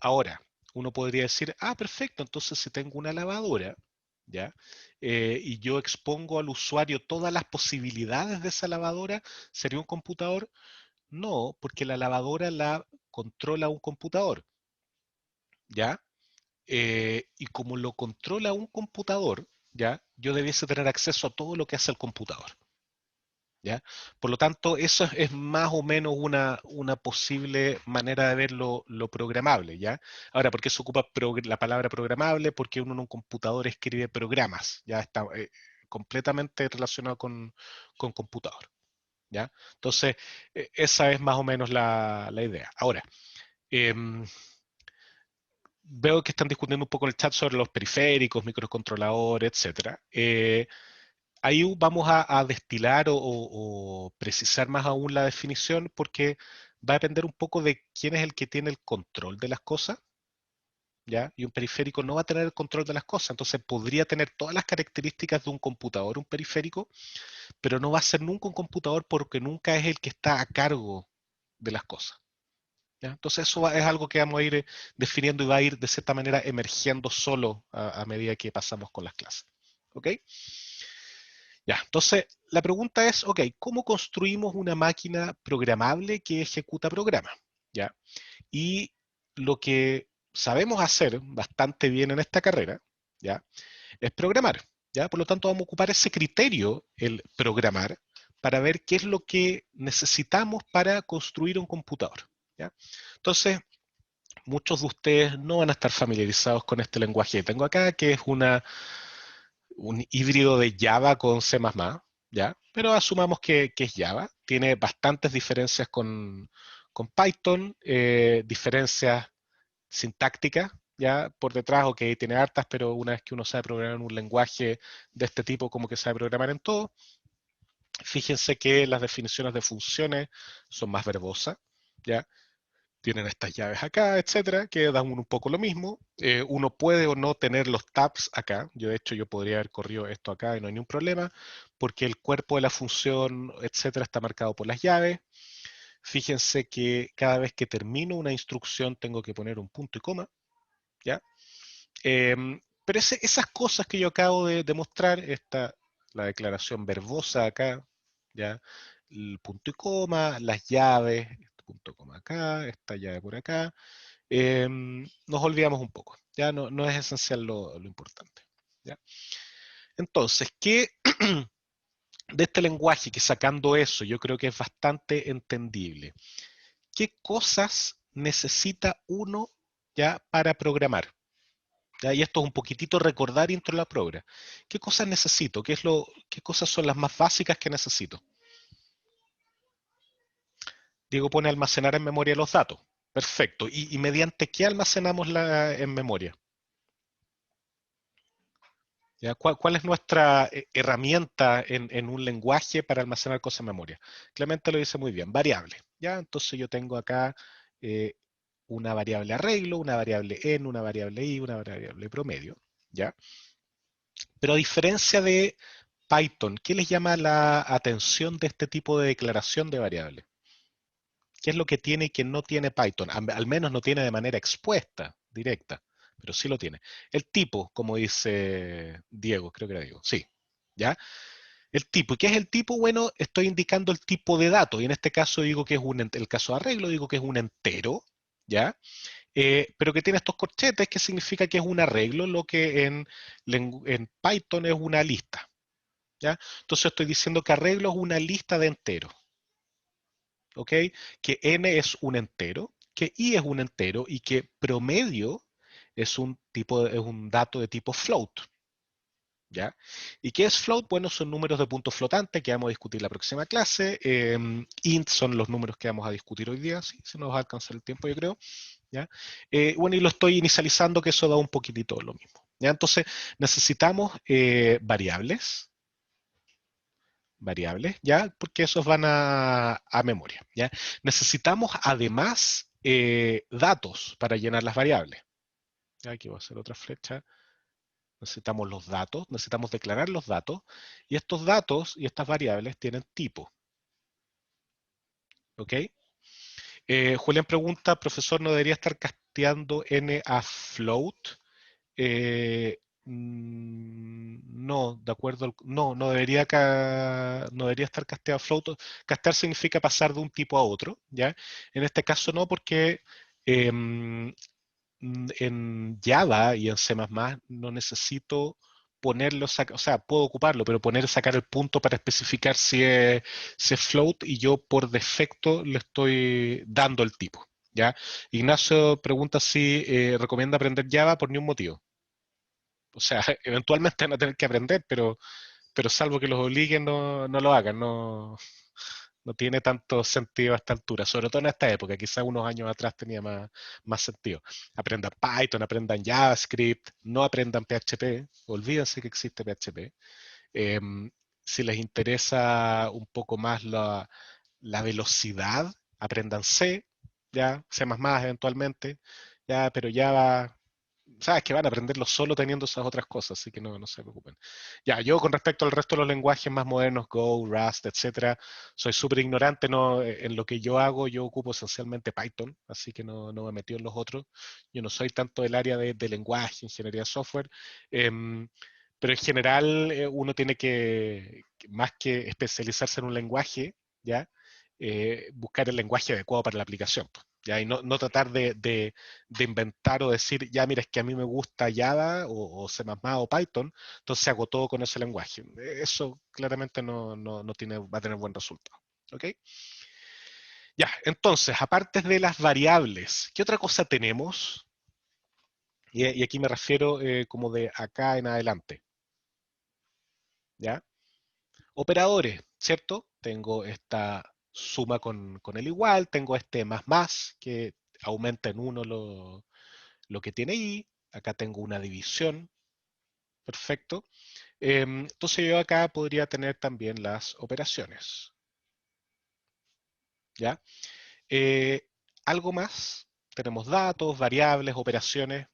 Ahora, uno podría decir, ah, perfecto, entonces si tengo una lavadora, ¿ya? Y yo expongo al usuario todas las posibilidades de esa lavadora, ¿sería un computador? No, porque la lavadora la controla un computador, ¿ya? Y como lo controla un computador, ¿ya? Yo debiese tener acceso a todo lo que hace el computador. ¿Ya? Por lo tanto, eso es más o menos una posible manera de ver lo programable, ¿ya? Ahora, ¿por qué se ocupa la palabra programable? Porque uno en un computador escribe programas, ya está completamente relacionado con computador, ¿ya? Entonces, esa es más o menos la idea. Ahora, em, veo que están discutiendo un poco en el chat sobre los periféricos, microcontroladores, etcétera. ahí vamos a destilar o precisar más aún la definición porque va a depender un poco de quién es el que tiene el control de las cosas, ¿ya? Y un periférico no va a tener el control de las cosas, entonces podría tener todas las características de un computador, un periférico, pero no va a ser nunca un computador porque nunca es el que está a cargo de las cosas. ¿Ya? Entonces eso es algo que vamos a ir definiendo y va a ir de cierta manera emergiendo solo a medida que pasamos con las clases. ¿Ok? Ya, entonces la pregunta es, ok, ¿cómo construimos una máquina programable que ejecuta programas? ¿Ya? Y lo que sabemos hacer bastante bien en esta carrera, ¿ya? Es programar, ¿ya? Por lo tanto, vamos a ocupar ese criterio, el programar, para ver qué es lo que necesitamos para construir un computador, ¿ya? Entonces, muchos de ustedes no van a estar familiarizados con este lenguaje que tengo acá, que es un híbrido de Java con C++, ¿ya? Pero asumamos que es Java. Tiene bastantes diferencias con Python, diferencias sintácticas, ¿ya? Por detrás, ok, tiene hartas, pero una vez que uno sabe programar en un lenguaje de este tipo, como que sabe programar en todo. Fíjense que las definiciones de funciones son más verbosas, ¿ya? Tienen estas llaves acá, etcétera, que dan un poco lo mismo. Uno puede o no tener los tabs acá. Yo, de hecho, yo podría haber corrido esto acá y no hay ningún problema, porque el cuerpo de la función, etcétera, está marcado por las llaves. Fíjense que cada vez que termino una instrucción tengo que poner un punto y coma, ¿ya? Pero esas cosas que yo acabo de demostrar, la declaración verbosa acá, ¿ya? El punto y coma, las llaves, este punto y coma acá, esta llave por acá, nos olvidamos un poco, ¿ya? No es esencial lo importante, ¿ya? Entonces, ¿qué de este lenguaje que sacando eso yo creo que es bastante entendible? ¿Qué cosas necesita uno ya para programar? ¿Ya? Y esto es un poquitito recordar intro la progra. ¿Qué cosas necesito? ¿Qué cosas son las más básicas que necesito? Diego pone almacenar en memoria los datos. Perfecto. ¿Y mediante qué almacenamos en memoria? ¿Ya? ¿Cuál es nuestra herramienta en un lenguaje para almacenar cosas en memoria? Clemente lo dice muy bien, variable. ¿Ya? Entonces yo tengo acá una variable arreglo, una variable en, una variable i, una variable promedio. ¿Ya? Pero a diferencia de Python, ¿qué les llama la atención de este tipo de declaración de variable? ¿Qué es lo que tiene y que no tiene Python? Al menos no tiene de manera expuesta, directa, pero sí lo tiene. El tipo, como dice Diego, creo que era Diego, sí, ¿ya? El tipo, ¿y qué es el tipo? Bueno, estoy indicando el tipo de dato, y en este caso digo que es el caso de arreglo, digo que es un entero, ¿ya? Pero que tiene estos corchetes, que significa que es un arreglo, lo que en Python es una lista, ¿ya? Entonces estoy diciendo que arreglo es una lista de enteros, ¿ok? Que n es un entero, que i es un entero y que promedio es un dato de tipo float, ¿ya? ¿Y qué es float? Bueno, son números de punto flotante que vamos a discutir la próxima clase. Int son los números que vamos a discutir hoy día, sí, se nos va a alcanzar el tiempo, yo creo, ¿ya? Bueno, y lo estoy inicializando, que eso da un poquitito lo mismo, ¿ya? Entonces, necesitamos variables, ¿ya? Porque esos van a memoria, ¿ya? Necesitamos además datos para llenar las variables. ¿Ya? Aquí voy a hacer otra flecha. Necesitamos los datos, necesitamos declarar los datos, y estos datos y estas variables tienen tipo. ¿Ok? Julián pregunta, profesor, ¿no debería estar casteando n a float? No, de acuerdo, no debería, no debería estar casteado float. Castear significa pasar de un tipo a otro, ¿ya? En este caso no, porque en Java y en C++ no necesito ponerlo, o sea, puedo ocuparlo, pero sacar el punto para especificar si es float, y yo por defecto le estoy dando el tipo, ¿ya? Ignacio pregunta si recomienda aprender Java por ningún motivo. O sea, eventualmente van a tener que aprender, pero salvo que los obliguen, no lo hagan, no tiene tanto sentido a esta altura, sobre todo en esta época, quizás unos años atrás tenía más sentido. Aprendan Python, aprendan JavaScript, no aprendan PHP, olvídense que existe PHP. Si les interesa un poco más la velocidad, aprendan C, ya, C++ eventualmente, ya, pero Java, sabes que van a aprenderlo solo teniendo esas otras cosas, así que no se preocupen. Ya, yo con respecto al resto de los lenguajes más modernos, Go, Rust, etcétera, soy súper ignorante, no, en lo que yo hago, yo ocupo esencialmente Python, así que no me metí en los otros. Yo no soy tanto del área de lenguaje, ingeniería de software, pero en general uno tiene más que especializarse en un lenguaje, ¿ya? Buscar el lenguaje adecuado para la aplicación, pues, ¿ya? Y no tratar de inventar o decir, ya mira, es que a mí me gusta Java o C++ o Python, entonces hago todo con ese lenguaje. Eso claramente va a tener buen resultado. ¿Ok? Ya, entonces, aparte de las variables, ¿qué otra cosa tenemos? Y aquí me refiero como de acá en adelante. ¿Ya? Operadores, ¿cierto? Tengo esta suma con el igual, tengo este más, que aumenta en 1 lo que tiene i, acá tengo una división, perfecto. Entonces yo acá podría tener también las operaciones. ¿Ya? Algo más, tenemos datos, variables, operaciones,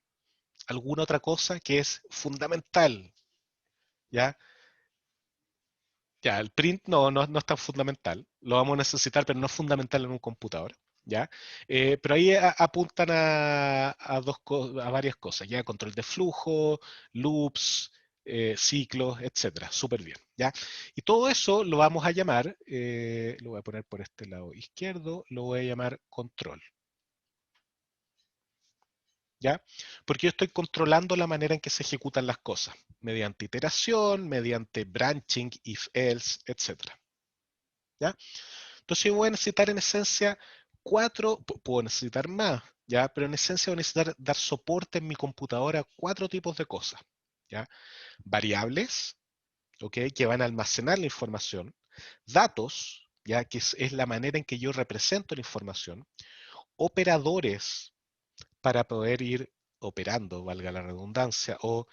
alguna otra cosa que es fundamental. ¿Ya? Ya, el print no es tan fundamental, lo vamos a necesitar, pero no es fundamental en un computador, ¿ya? Pero ahí apuntan a varias cosas, ¿ya? Control de flujo, loops, ciclos, etcétera, súper bien, ¿ya? Y todo eso lo vamos a llamar, lo voy a poner por este lado izquierdo, lo voy a llamar control, ¿ya? Porque yo estoy controlando la manera en que se ejecutan las cosas, mediante iteración, mediante branching, if, else, etcétera. ¿Ya? Entonces yo voy a necesitar en esencia puedo necesitar más, ¿ya? Pero en esencia voy a necesitar dar soporte en mi computadora a 4 tipos de cosas, ¿ya? Variables, ¿ok? Que van a almacenar la información, datos, ¿ya? Que es la manera en que yo represento la información, operadores para poder ir operando, valga la redundancia, o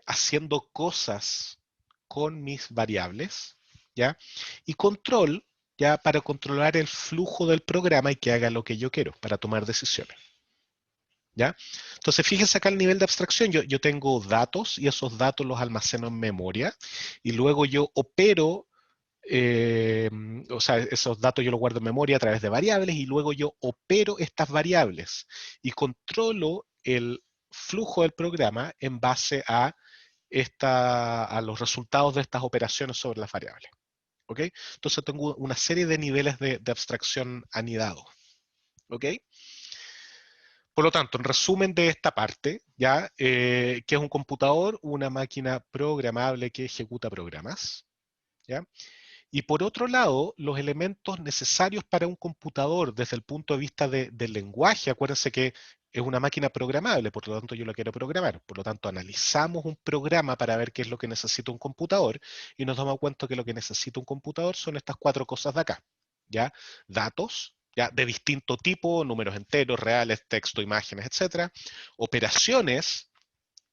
haciendo cosas con mis variables, ¿ya? Y control, ya para controlar el flujo del programa y que haga lo que yo quiero, para tomar decisiones. ¿Ya? Entonces, fíjense acá el nivel de abstracción. Yo tengo datos y esos datos los almaceno en memoria y luego yo opero, o sea, esos datos yo los guardo en memoria a través de variables y luego yo opero estas variables y controlo el flujo del programa en base a los resultados de estas operaciones sobre las variables. ¿Ok? Entonces tengo una serie de niveles de abstracción anidados. ¿Ok? Por lo tanto, en resumen de esta parte, ¿ya? ¿Qué es un computador? Una máquina programable que ejecuta programas. ¿Ya? Y por otro lado, los elementos necesarios para un computador desde el punto de vista del lenguaje, acuérdense que es una máquina programable, por lo tanto yo la quiero programar. Por lo tanto, analizamos un programa para ver qué es lo que necesita un computador y nos damos cuenta que lo que necesita un computador son estas 4 cosas de acá. ¿Ya? Datos, ¿ya? De distinto tipo, números enteros, reales, texto, imágenes, etcétera. Operaciones,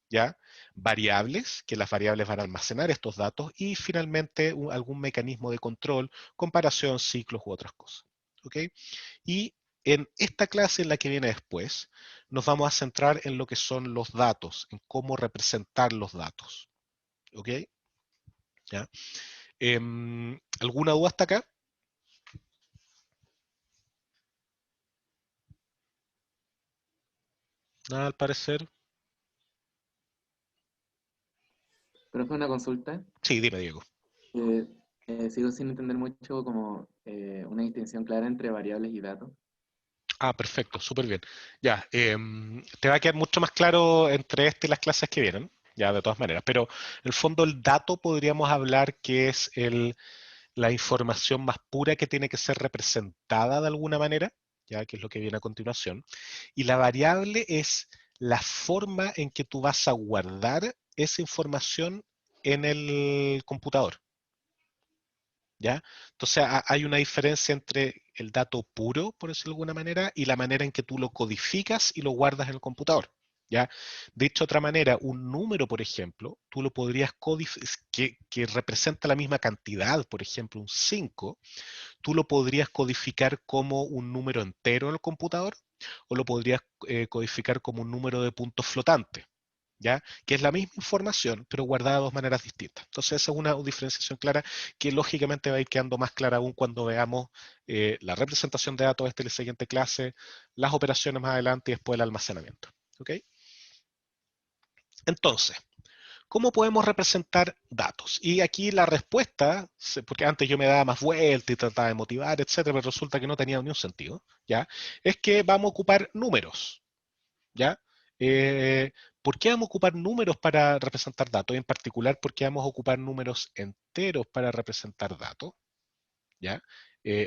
¿ya? Variables, que las variables van a almacenar estos datos, y finalmente algún mecanismo de control, comparación, ciclos u otras cosas. ¿Ok? Y en esta clase, en la que viene después, nos vamos a centrar en lo que son los datos, en cómo representar los datos. ¿Ok? ¿Ya? ¿Alguna duda hasta acá? Nada, al parecer. Profe, una consulta. Sí, dime, Diego. Eh, Sigo sin entender mucho como una distinción clara entre variables y datos. Ah, perfecto, súper bien. Ya, te va a quedar mucho más claro entre este y las clases que vienen, ya de todas maneras, pero en el fondo el dato podríamos hablar que es la información más pura que tiene que ser representada de alguna manera, ya que es lo que viene a continuación, y la variable es la forma en que tú vas a guardar esa información en el computador. ¿Ya? Entonces hay una diferencia entre el dato puro, por decirlo de alguna manera, y la manera en que tú lo codificas y lo guardas en el computador. ¿ya? Dicho de otra manera, un número, por ejemplo, tú lo podrías codificar, que representa la misma cantidad, por ejemplo, un 5, tú lo podrías codificar como un número entero en el computador, o lo podrías codificar como un número de puntos flotantes, ¿ya? Que es la misma información, pero guardada de dos maneras distintas. Entonces, esa es una diferenciación clara que lógicamente va a ir quedando más clara aún cuando veamos la representación de datos de la siguiente clase, las operaciones más adelante y después el almacenamiento. ¿Ok? Entonces, ¿cómo podemos representar datos? Y aquí la respuesta, porque antes yo me daba más vuelta y trataba de motivar, etcétera, pero resulta que no tenía ni un sentido, ¿ya? Es que vamos a ocupar números, ¿ya? ¿Por qué vamos a ocupar números para representar datos? En particular, ¿por qué vamos a ocupar números enteros para representar datos? ¿Ya?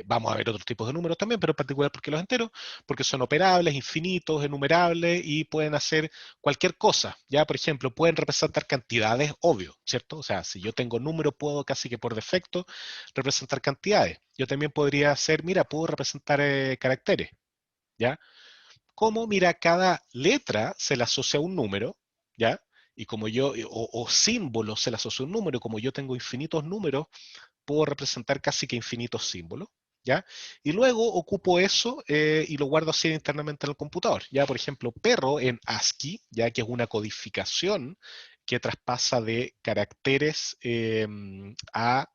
Vamos a ver otros tipos de números también, pero en particular porque los enteros, porque son operables, infinitos, enumerables y pueden hacer cualquier cosa. ¿Ya? Por ejemplo, pueden representar cantidades, obvio, ¿cierto? O sea, si yo tengo números, puedo casi que por defecto representar cantidades. Yo también podría hacer, mira, puedo representar caracteres, ¿ya? Como, mira, cada letra se le asocia a un número, ¿ya? Y como yo, o símbolos se le asocia a un número, como yo tengo infinitos números, puedo representar casi que infinitos símbolos, ¿ya? Y luego ocupo eso y lo guardo así internamente en el computador, ¿ya? Por ejemplo, perro en ASCII, ya que es una codificación que traspasa de caracteres a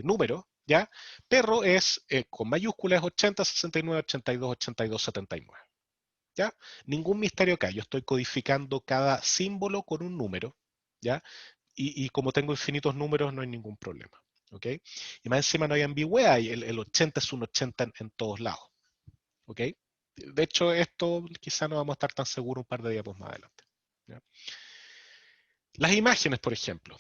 números, ¿ya? Perro es con mayúsculas 80, 69, 82, 82, 79. ¿Ya? Ningún misterio acá, yo estoy codificando cada símbolo con un número, ¿ya? Y como tengo infinitos números, no hay ningún problema, ¿ok? Y más encima no hay ambigüedad, y el 80 es un 80 en todos lados, ¿ok? De hecho, esto quizá no vamos a estar tan seguros un par de diapos más adelante, ¿ya? Las imágenes, por ejemplo,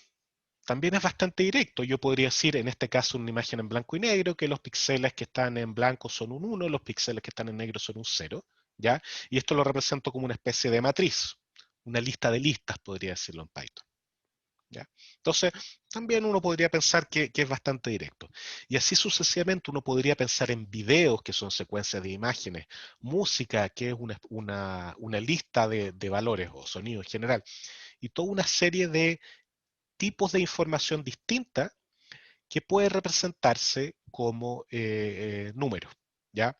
también es bastante directo. Yo podría decir, en este caso, una imagen en blanco y negro, que los píxeles que están en blanco son un 1, los píxeles que están en negro son un 0, ¿ya? Y esto lo represento como una especie de matriz, una lista de listas, podría decirlo en Python, ¿ya? Entonces, también uno podría pensar que es bastante directo. Y así sucesivamente uno podría pensar en videos, que son secuencias de imágenes, música, que es una lista de valores o sonido en general, y toda una serie de tipos de información distinta que puede representarse como números, ¿ya?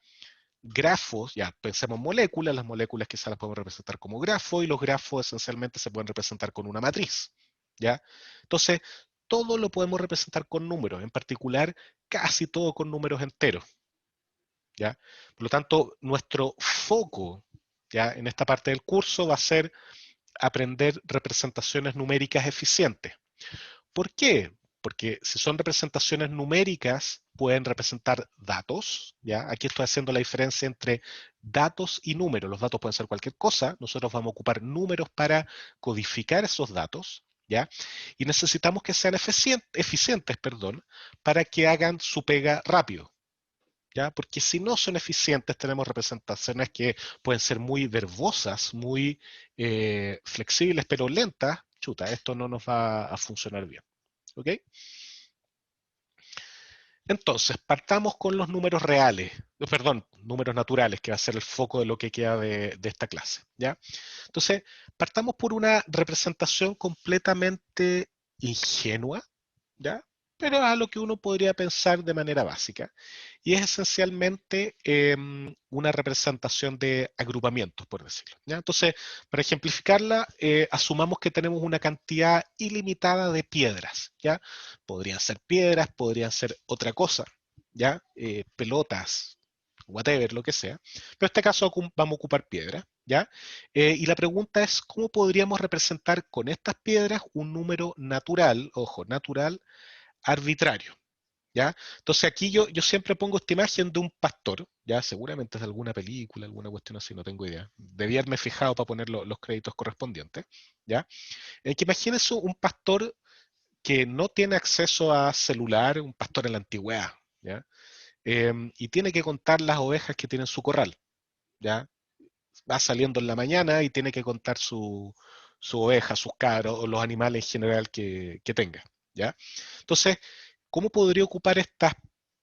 Grafos, ya pensemos en moléculas, las moléculas quizás las podemos representar como grafos y los grafos esencialmente se pueden representar con una matriz, ¿ya? Entonces, todo lo podemos representar con números, en particular casi todo con números enteros, ¿ya? Por lo tanto, nuestro foco, ¿ya? En esta parte del curso va a ser aprender representaciones numéricas eficientes. ¿Por qué? Porque si son representaciones numéricas, pueden representar datos, ¿ya? Aquí estoy haciendo la diferencia entre datos y números. Los datos pueden ser cualquier cosa. Nosotros vamos a ocupar números para codificar esos datos, ¿ya? Y necesitamos que sean eficientes, para que hagan su pega rápido, ¿ya? Porque si no son eficientes, tenemos representaciones que pueden ser muy verbosas, muy flexibles, pero lentas. Chuta, esto no nos va a funcionar bien. ¿Ok? Entonces, partamos con los números reales, perdón, números naturales, que va a ser el foco de lo que queda de esta clase, ¿ya? Entonces, partamos por una representación completamente ingenua, ¿ya? Pero a lo que uno podría pensar de manera básica, y es esencialmente una representación de agrupamientos, por decirlo, ¿ya? Entonces, para ejemplificarla, asumamos que tenemos una cantidad ilimitada de piedras, ¿ya? Podrían ser piedras, podrían ser otra cosa, ¿ya? Pelotas, whatever, lo que sea. Pero en este caso vamos a ocupar piedras, ¿ya? Y la pregunta es, ¿cómo podríamos representar con estas piedras un número natural, ojo, natural, arbitrario? ¿Ya? Entonces aquí yo siempre pongo esta imagen de un pastor, ya seguramente es de alguna película, alguna cuestión así, no tengo idea. Debía haberme fijado para poner los créditos correspondientes, ¿ya? Que imagínense un pastor que no tiene acceso a celular, un pastor en la antigüedad, ¿ya? Y tiene que contar las ovejas que tiene en su corral, ¿ya? Va saliendo en la mañana y tiene que contar su oveja, sus cabros o los animales en general que tenga, ¿ya? Entonces, ¿cómo podría ocupar estas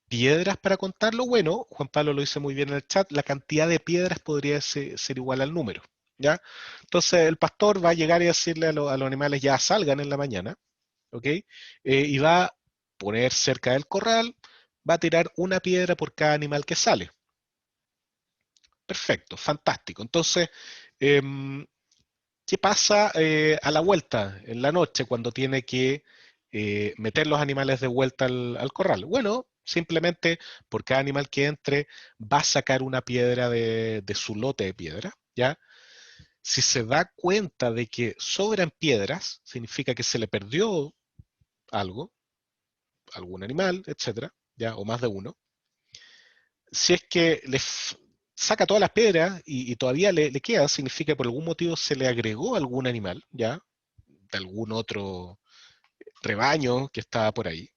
piedras para contarlo? Bueno, Juan Pablo lo dice muy bien en el chat, la cantidad de piedras podría ser igual al número, ¿ya? Entonces el pastor va a llegar y decirle a los animales ya salgan en la mañana, ¿ok? Y va a poner cerca del corral, va a tirar una piedra por cada animal que sale. Perfecto, fantástico. Entonces, em, ¿qué pasa a la vuelta, en la noche, cuando tiene que meter los animales de vuelta al corral? Bueno, simplemente por cada animal que entre va a sacar una piedra de su lote de piedra, ¿ya? Si se da cuenta de que sobran piedras, significa que se le perdió algo, algún animal, etcétera, ¿ya? O más de uno. Si es que saca todas las piedras y todavía le queda, significa que por algún motivo se le agregó algún animal, ¿ya? De algún otro rebaño que estaba por ahí,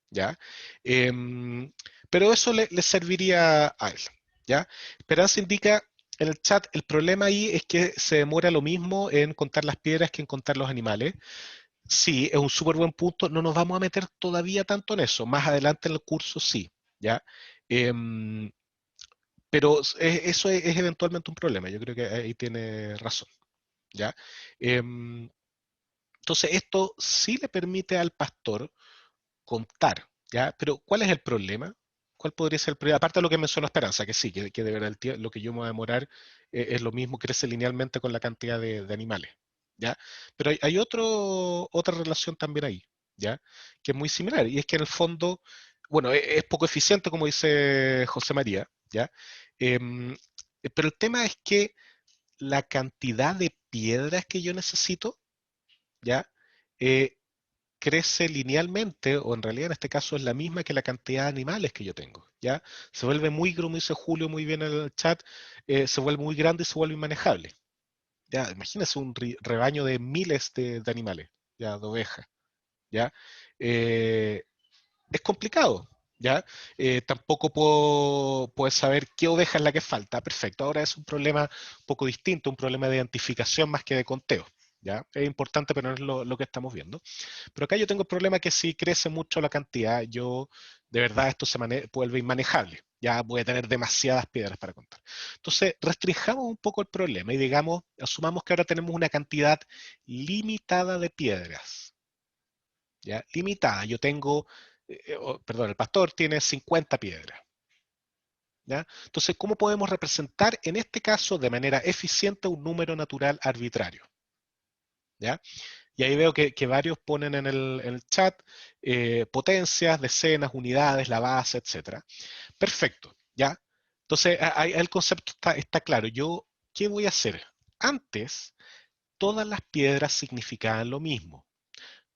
¿ya? Pero eso le serviría a él, ¿ya? Esperanza indica en el chat, el problema ahí es que se demora lo mismo en contar las piedras que en contar los animales. Sí, es un súper buen punto, no nos vamos a meter todavía tanto en eso, más adelante en el curso sí, ¿ya? Em, pero eso es eventualmente un problema, yo creo que ahí tiene razón, ¿ya? Em, entonces, esto sí le permite al pastor contar, ¿ya? Pero ¿cuál es el problema? ¿Cuál podría ser el problema? Aparte de lo que mencionó Esperanza, que sí, que de verdad lo que yo me voy a demorar es lo mismo, crece linealmente con la cantidad de animales, ¿ya? Pero hay otra relación también ahí, ¿ya? Que es muy similar, y es que en el fondo, bueno, es poco eficiente, como dice José María, ¿ya? Em, pero el tema es que la cantidad de piedras que yo necesito, ¿ya? Eh, crece linealmente, o en realidad en este caso es la misma que la cantidad de animales que yo tengo, ¿ya? Se vuelve muy, como dice Julio muy bien en el chat, se vuelve muy grande y se vuelve inmanejable. Ya, imagínense un rebaño de miles de animales, ya, de ovejas, ¿ya? Eh, es complicado, ¿ya? Tampoco puedo saber qué oveja es la que falta. Perfecto, ahora es un problema un poco distinto, un problema de identificación más que de conteo, ¿ya? Es importante, pero no es lo que estamos viendo. Pero acá yo tengo el problema que si crece mucho la cantidad, de verdad esto se vuelve inmanejable. Ya voy a tener demasiadas piedras para contar. Entonces, restringamos un poco el problema y digamos, asumamos que ahora tenemos una cantidad limitada de piedras. ¿Ya? Limitada. Yo tengo, perdón, el pastor tiene 50 piedras. ¿Ya? Entonces, ¿cómo podemos representar en este caso de manera eficiente un número natural arbitrario? ¿Ya? Y ahí veo que varios ponen en el chat potencias, decenas, unidades, la base, etc. Perfecto, ¿ya? Entonces, ahí el concepto está claro. Yo, ¿qué voy a hacer? Antes, todas las piedras significaban lo mismo.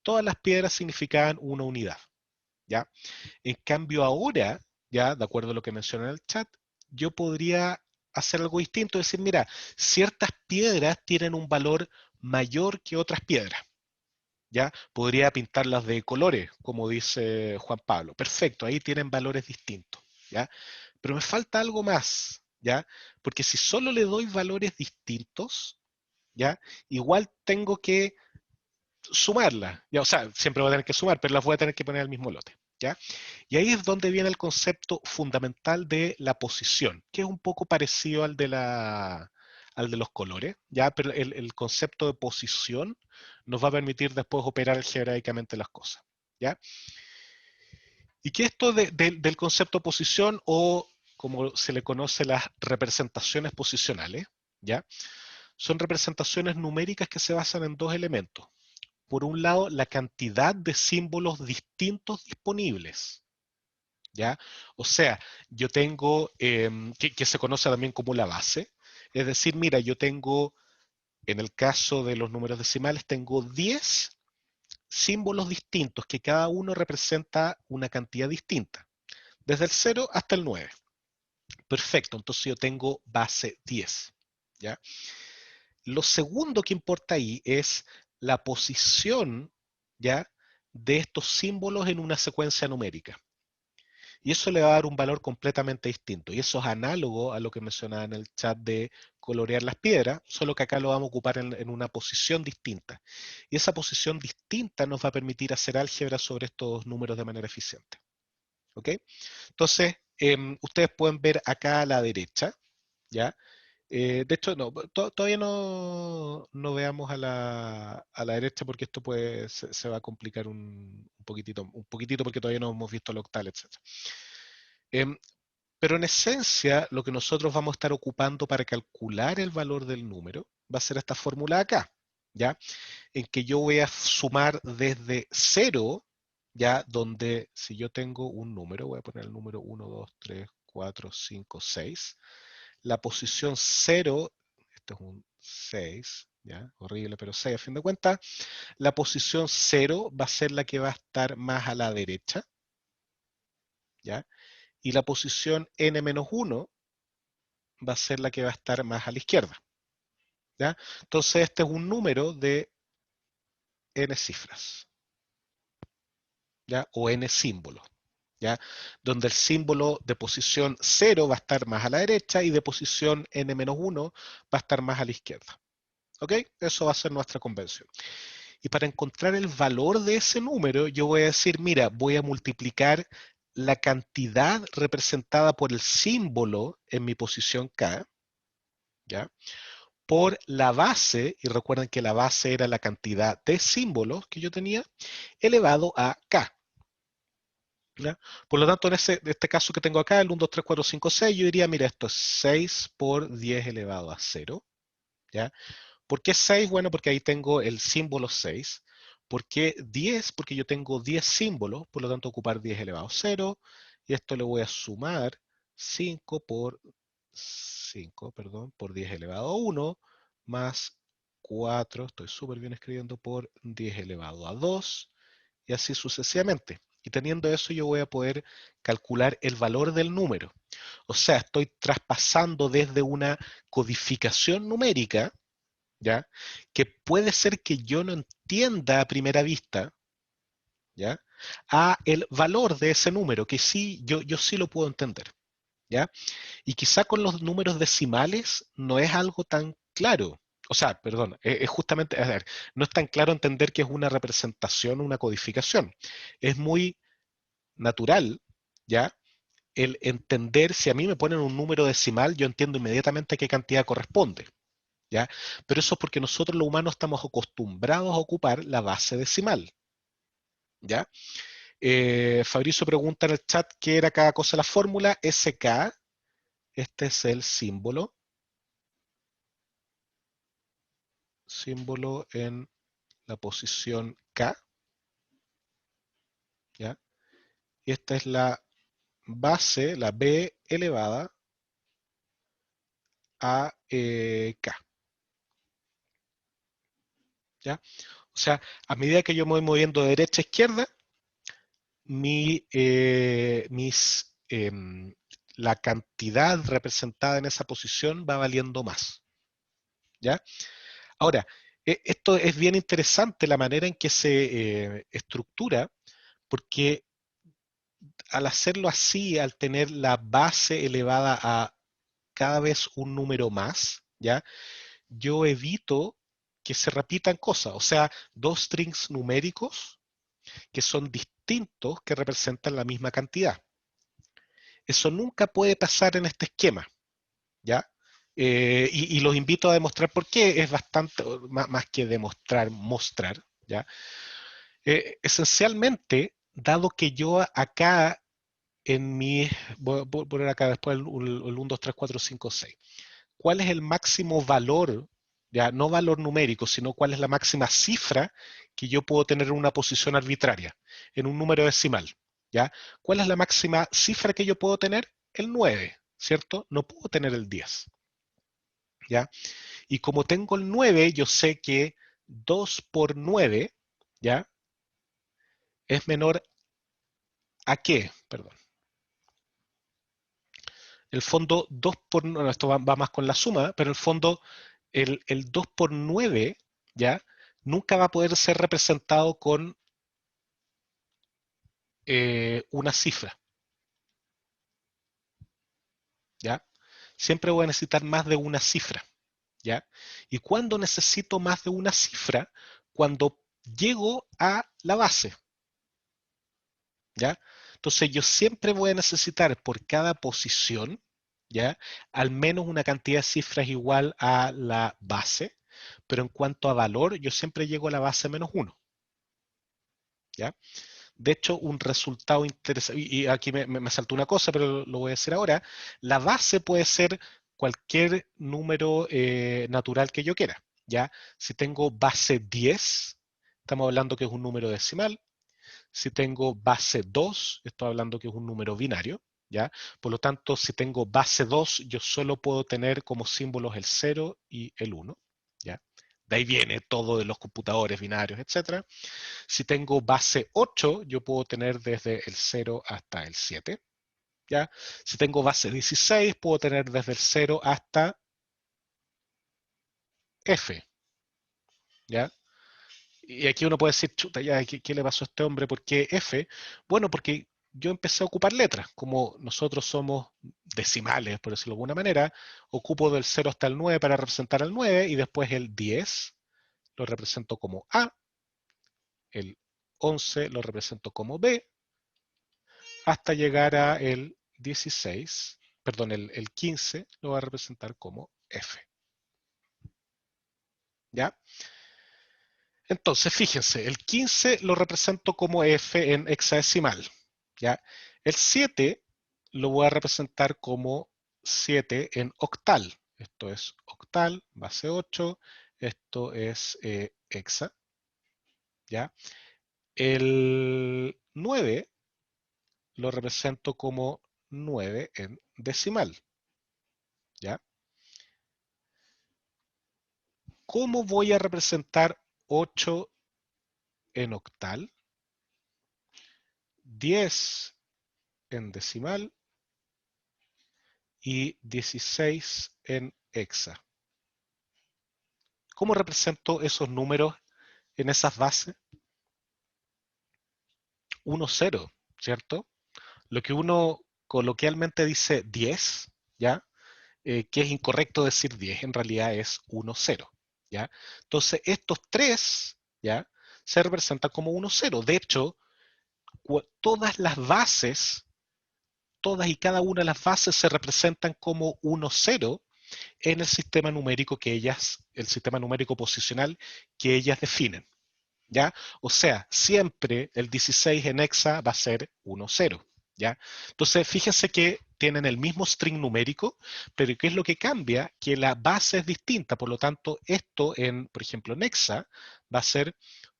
Todas las piedras significaban una unidad, ¿ya? En cambio, ahora, ya, de acuerdo a lo que menciona en el chat, yo podría hacer algo distinto, decir, mira, ciertas piedras tienen un valor mayor que otras piedras. ¿Ya? Podría pintarlas de colores, como dice Juan Pablo. Perfecto, ahí tienen valores distintos, ¿ya? Pero me falta algo más, ¿ya? Porque si solo le doy valores distintos, ¿ya? Igual tengo que sumarlas, ¿ya? O sea, siempre voy a tener que sumar, pero las voy a tener que poner al mismo lote, ¿ya? Y ahí es donde viene el concepto fundamental de la posición, que es un poco parecido al de los colores, ¿ya? Pero el concepto de posición nos va a permitir después operar algebraicamente las cosas, ¿ya? Y que esto del concepto posición, o como se le conoce las representaciones posicionales, ¿ya? Son representaciones numéricas que se basan en dos elementos. Por un lado, la cantidad de símbolos distintos disponibles, ¿ya? O sea, yo tengo, que se conoce también como la base, es decir, mira, yo tengo, en el caso de los números decimales, tengo 10 símbolos distintos, que cada uno representa una cantidad distinta, desde el 0 hasta el 9. Perfecto, entonces yo tengo base 10, ¿ya? Lo segundo que importa ahí es la posición, ¿ya?, de estos símbolos en una secuencia numérica. Y eso le va a dar un valor completamente distinto. Y eso es análogo a lo que mencionaba en el chat de colorear las piedras, solo que acá lo vamos a ocupar en una posición distinta. Y esa posición distinta nos va a permitir hacer álgebra sobre estos números de manera eficiente. ¿Ok? Entonces, ustedes pueden ver acá a la derecha, ¿ya?, De hecho, no, todavía no veamos a la derecha porque esto se va a complicar un poquitito porque todavía no hemos visto el octal, etc. Pero en esencia, lo que nosotros vamos a estar ocupando para calcular el valor del número va a ser esta fórmula acá, ¿ya? En que yo voy a sumar desde 0, ¿ya? Donde si yo tengo un número, voy a poner el número 1, 2, 3, 4, 5, 6. La posición 0, esto es un 6, ¿ya? Horrible, pero 6 a fin de cuentas. La posición 0 va a ser la que va a estar más a la derecha, ¿ya? Y la posición n-1 va a ser la que va a estar más a la izquierda, ¿ya? Entonces este es un número de n cifras, ¿ya? O n símbolos, ¿ya? Donde el símbolo de posición 0 va a estar más a la derecha y de posición n-1 va a estar más a la izquierda. ¿Ok? Eso va a ser nuestra convención. Y para encontrar el valor de ese número, yo voy a decir, mira, voy a multiplicar la cantidad representada por el símbolo en mi posición K, ¿ya? Por la base, y recuerden que la base era la cantidad de símbolos que yo tenía, elevado a K. ¿Ya? Por lo tanto, en este caso que tengo acá, el 1, 2, 3, 4, 5, 6, yo diría, mira, esto es 6 por 10 elevado a 0. ¿Ya? ¿Por qué 6? Bueno, porque ahí tengo el símbolo 6. ¿Por qué 10? Porque yo tengo 10 símbolos, por lo tanto ocupar 10 elevado a 0. Y esto le voy a sumar 5 por 10 elevado a 1, más 4, estoy súper bien escribiendo, por 10 elevado a 2, y así sucesivamente. Y teniendo eso yo voy a poder calcular el valor del número. O sea, estoy traspasando desde una codificación numérica, ¿ya? Que puede ser que yo no entienda a primera vista, ¿ya? A el valor de ese número, que sí, yo sí lo puedo entender, ¿ya? Y quizá con los números decimales no es algo tan claro. O sea, perdón, es justamente, a ver, no es tan claro entender que es una representación, una codificación. Es muy natural, ¿ya? El entender, si a mí me ponen un número decimal, yo entiendo inmediatamente a qué cantidad corresponde, ¿ya? Pero eso es porque nosotros los humanos estamos acostumbrados a ocupar la base decimal, ¿ya? Fabricio pregunta en el chat qué era cada cosa la fórmula. SK, este es el símbolo en la posición K, ¿ya? Y esta es la base, la B elevada a K, ¿ya? O sea, a medida que yo me voy moviendo de derecha a izquierda, la cantidad representada en esa posición va valiendo más, ¿ya? Ahora, esto es bien interesante la manera en que se estructura, porque al hacerlo así, al tener la base elevada a cada vez un número más, ¿ya? Yo evito que se repitan cosas, o sea, dos strings numéricos que son distintos que representan la misma cantidad. Eso nunca puede pasar en este esquema, ¿ya? Y los invito a demostrar por qué, es bastante, más que demostrar, mostrar, ¿ya? Esencialmente, dado que yo acá en mi, voy a poner acá después el 1, 2, 3, 4, 5, 6. ¿Cuál es el máximo valor, ya no valor numérico, sino cuál es la máxima cifra que yo puedo tener en una posición arbitraria, en un número decimal? ¿Ya? ¿Cuál es la máxima cifra que yo puedo tener? El 9, ¿cierto? No puedo tener el 10. ¿Ya? Y como tengo el 9, yo sé que 2 por 9, ¿ya? Es menor a qué, perdón. El fondo 2 por 9, esto va más con la suma, pero el fondo el 2 por 9, ¿ya? Nunca va a poder ser representado con una cifra, ¿ya? Siempre voy a necesitar más de una cifra, ¿ya? ¿Y cuándo necesito más de una cifra? Cuando llego a la base, ¿ya? Entonces yo siempre voy a necesitar por cada posición, ¿ya? Al menos una cantidad de cifras igual a la base, pero en cuanto a valor, yo siempre llego a la base menos 1, ¿ya? De hecho, un resultado interesante, y aquí me saltó una cosa, pero lo voy a decir ahora, la base puede ser cualquier número natural que yo quiera, ¿ya? Si tengo base 10, estamos hablando que es un número decimal. Si tengo base 2, estoy hablando que es un número binario, ¿ya? Por lo tanto, si tengo base 2, yo solo puedo tener como símbolos el 0 y el 1, ¿ya? De ahí viene todo de los computadores binarios, etc. Si tengo base 8, yo puedo tener desde el 0 hasta el 7, ¿ya? Si tengo base 16, puedo tener desde el 0 hasta F, ¿ya? Y aquí uno puede decir, chuta, ya, ¿qué le pasó a este hombre? ¿Por qué F? Bueno, porque yo empecé a ocupar letras. Como nosotros somos decimales, por decirlo de alguna manera, ocupo del 0 hasta el 9 para representar al 9 y después el 10 lo represento como A, el 11 lo represento como B, hasta llegar a el 16, perdón, el 15 lo va a representar como F. ¿Ya? Entonces, fíjense, el 15 lo represento como F en hexadecimal, ¿ya? El 7 lo voy a representar como 7 en octal. Esto es octal, base 8, esto es hexa, ¿ya? El 9 lo represento como 9 en decimal, ¿ya? ¿Cómo voy a representar 8 en octal? 10 en decimal y 16 en hexa. ¿Cómo represento esos números en esas bases? 1, 0, ¿cierto? Lo que uno coloquialmente dice 10, ¿ya? Que es incorrecto decir 10, en realidad es 1, 0, ¿ya? Entonces, estos tres, ¿ya? Se representan como 1, 0. De hecho, todas las bases, todas y cada una de las bases se representan como 1, 0 en el sistema numérico que ellas, el sistema numérico posicional que ellas definen, ¿ya? O sea, siempre el 16 en hexa va a ser 1, 0, ¿ya? Entonces, fíjense que tienen el mismo string numérico, pero ¿qué es lo que cambia? Que la base es distinta, por lo tanto, esto en, por ejemplo, en hexa va a ser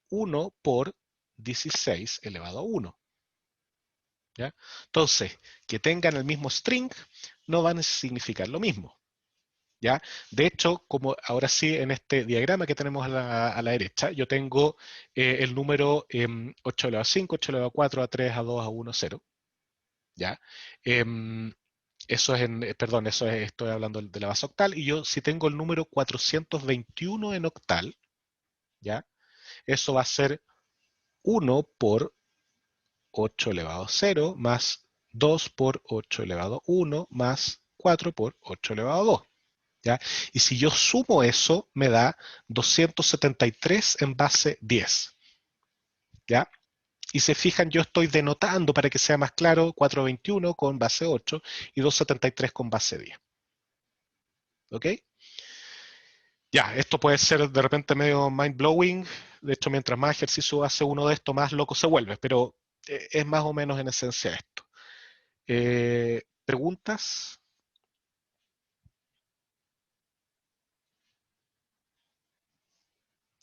1 por 16 elevado a 1, ¿ya? Entonces, que tengan el mismo string no van a significar lo mismo, ¿ya? De hecho, como ahora sí en este diagrama que tenemos a la derecha, yo tengo el número 8 elevado a 5, 8 elevado a 4, a 3, a 2, a 1, 0, ¿ya? Eso es perdón, estoy hablando de la base octal, y yo si tengo el número 421 en octal, ¿ya? Eso va a ser 1 por 8 elevado a 0 más 2 por 8 elevado a 1 más 4 por 8 elevado a 2. ¿Ya? Y si yo sumo eso, me da 273 en base 10. ¿Ya? Y se fijan, yo estoy denotando, para que sea más claro, 421 con base 8 y 273 con base 10. ¿Ok? Ya, esto puede ser de repente medio mind-blowing. De hecho, mientras más ejercicio hace uno de esto, más loco se vuelve. Pero es más o menos en esencia esto. ¿Preguntas?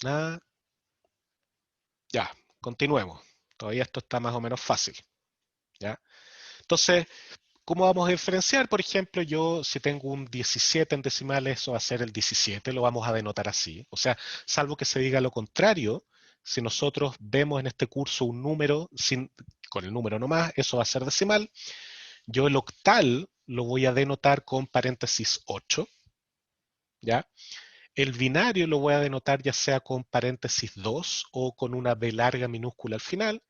Nada. Ya, continuemos. Todavía esto está más o menos fácil. ¿Ya? Entonces, ¿cómo vamos a diferenciar? Por ejemplo, yo si tengo un 17 en decimales, eso va a ser el 17, lo vamos a denotar así. O sea, salvo que se diga lo contrario, si nosotros vemos en este curso un número con el número nomás, eso va a ser decimal. Yo el octal lo voy a denotar con paréntesis 8, ¿ya? El binario lo voy a denotar ya sea con paréntesis 2 o con una B larga minúscula al final.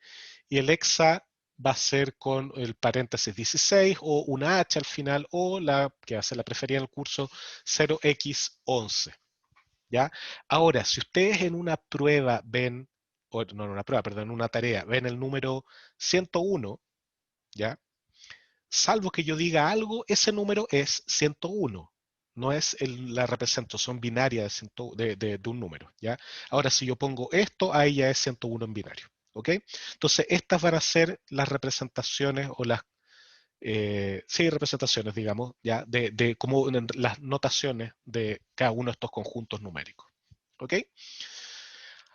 Y el hexa va a ser con el paréntesis 16 o una H al final o la que va a ser la preferida en el curso 0x11. ¿Ya? Ahora, si ustedes en una prueba ven, o no en una prueba, perdón, en una tarea, ven el número 101, ¿ya? salvo que yo diga algo, ese número es 101. No es la representación binaria de un número, ¿ya? Ahora, si yo pongo esto, ahí ya es 101 en binario, ¿ok? Entonces, estas van a ser las representaciones o las, sí, representaciones, digamos, ¿ya? De como las notaciones de cada uno de estos conjuntos numéricos, ¿ok?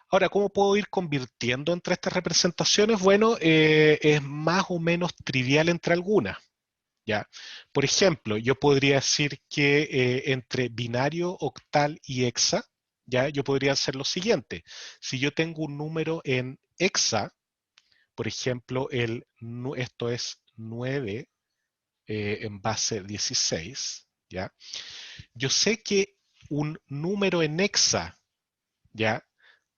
Ahora, ¿cómo puedo ir convirtiendo entre estas representaciones? Bueno, es más o menos trivial entre algunas, ¿ya? Por ejemplo, yo podría decir que entre binario, octal y hexa, ¿ya? Yo podría hacer lo siguiente. Si yo tengo un número en hexa, por ejemplo, esto es 9 en base 16, ¿ya? Yo sé que un número en hexa, ¿ya?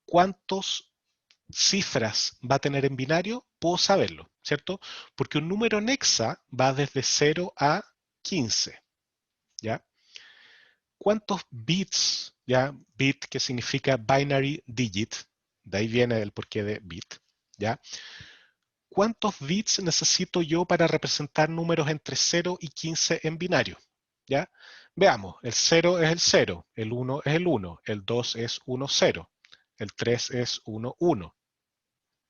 ¿Cuántos cifras va a tener en binario? Puedo saberlo, ¿cierto? Porque un número en hexa va desde 0 a 15, ¿ya? ¿Cuántos bits, ya? Bit que significa binary digit, de ahí viene el porqué de bit, ¿ya? ¿Cuántos bits necesito yo para representar números entre 0 y 15 en binario? ¿Ya? Veamos, el 0 es el 0, el 1 es el 1, el 2 es 1, 0, el 3 es 1, 1.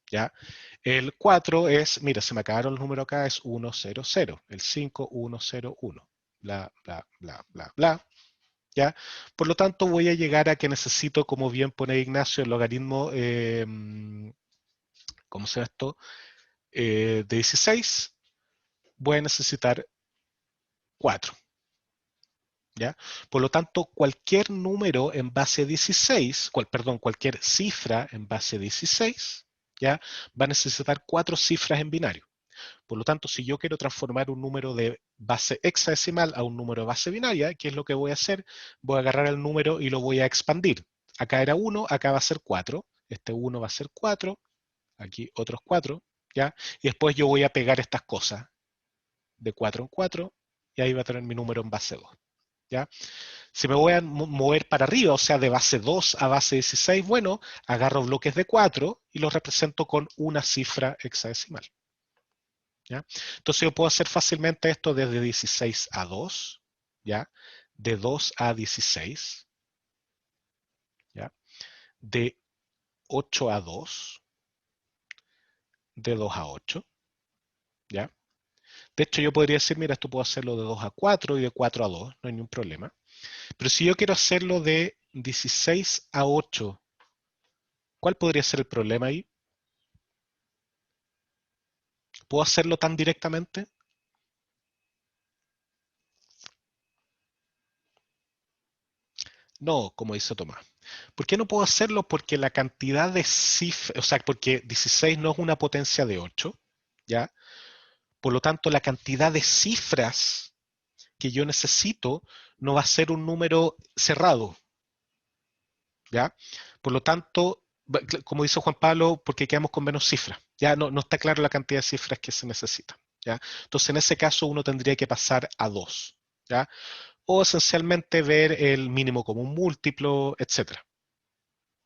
¿Ya? El 4 es, mira, se me acabaron los números acá, es 1, 0, 0. El 5, 1, 0, 1. Bla, bla, bla, bla, bla. ¿Ya? Por lo tanto, voy a llegar a que necesito, como bien pone Ignacio, el logaritmo, ¿cómo se llama esto? De 16. Voy a necesitar 4. ¿Ya? Por lo tanto, cualquier número en base 16, perdón, cualquier cifra en base 16, ¿ya? Va a necesitar 4 cifras en binario. Por lo tanto, si yo quiero transformar un número de base hexadecimal a un número de base binaria, ¿qué es lo que voy a hacer? Voy a agarrar el número y lo voy a expandir. Acá era 1, acá va a ser 4. Este 1 va a ser 4. Aquí otros 4, ¿ya? Y después yo voy a pegar estas cosas de 4 en 4 y ahí va a tener mi número en base 2, ¿ya? Si me voy a mover para arriba, o sea, de base 2 a base 16, bueno, agarro bloques de 4 y los represento con una cifra hexadecimal. ¿Ya? Entonces yo puedo hacer fácilmente esto desde 16 a 2, ¿ya? De 2 a 16, ¿ya? De 8 a 2, de 2 a 8, ¿ya? De hecho, yo podría decir, mira, esto puedo hacerlo de 2 a 4 y de 4 a 2, no hay ningún problema. Pero si yo quiero hacerlo de 16 a 8, ¿cuál podría ser el problema ahí? ¿Puedo hacerlo tan directamente? No, como dice Tomás. ¿Por qué no puedo hacerlo? Porque la cantidad de cifras, o sea, porque 16 no es una potencia de 8, ¿ya? Por lo tanto, la cantidad de cifras que yo necesito no va a ser un número cerrado, ¿ya? Por lo tanto, como dice Juan Pablo, porque quedamos con menos cifras, ¿ya? No está claro la cantidad de cifras que se necesita, ¿ya? Entonces, en ese caso, uno tendría que pasar a 2, ¿ya? O esencialmente ver el mínimo común múltiplo, etcétera.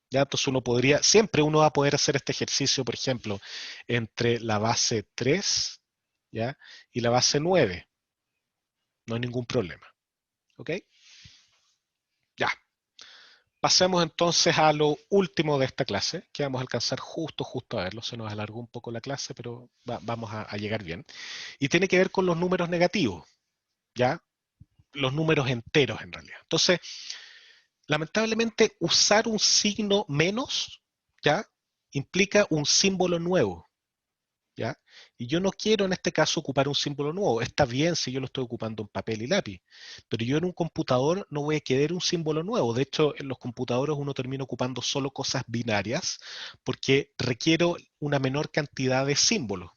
¿Ya? Entonces siempre uno va a poder hacer este ejercicio, por ejemplo, entre la base 3, ¿ya? Y la base 9. No hay ningún problema. ¿Ok? Ya. Pasemos entonces a lo último de esta clase, que vamos a alcanzar justo a verlo. Se nos alargó un poco la clase, pero vamos a llegar bien. Y tiene que ver con los números negativos, ¿ya? Los números enteros, en realidad. Entonces, lamentablemente, usar un signo menos, ¿ya? Implica un símbolo nuevo, ¿ya? Y yo no quiero en este caso ocupar un símbolo nuevo. Está bien si yo lo estoy ocupando en papel y lápiz, pero yo en un computador no voy a querer un símbolo nuevo. De hecho, en los computadores uno termina ocupando solo cosas binarias porque requiero una menor cantidad de símbolos.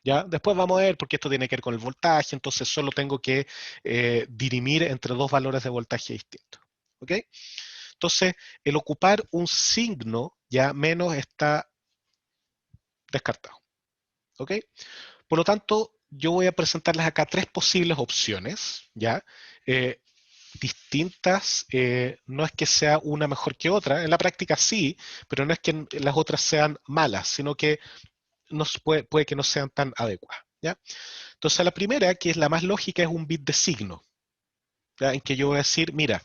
¿Ya? Después vamos a ver porque esto tiene que ver con el voltaje, entonces solo tengo que dirimir entre dos valores de voltaje distintos. ¿Ok? Entonces, el ocupar un signo ya menos está descartado. ¿Ok? Por lo tanto, yo voy a presentarles acá 3 posibles opciones, ¿ya? Distintas, no es que sea una mejor que otra, en la práctica sí, pero no es que las otras sean malas, sino que puede que no sean tan adecuadas, ¿ya? Entonces la primera, que es la más lógica, es un bit de signo, ¿ya? En que yo voy a decir, mira,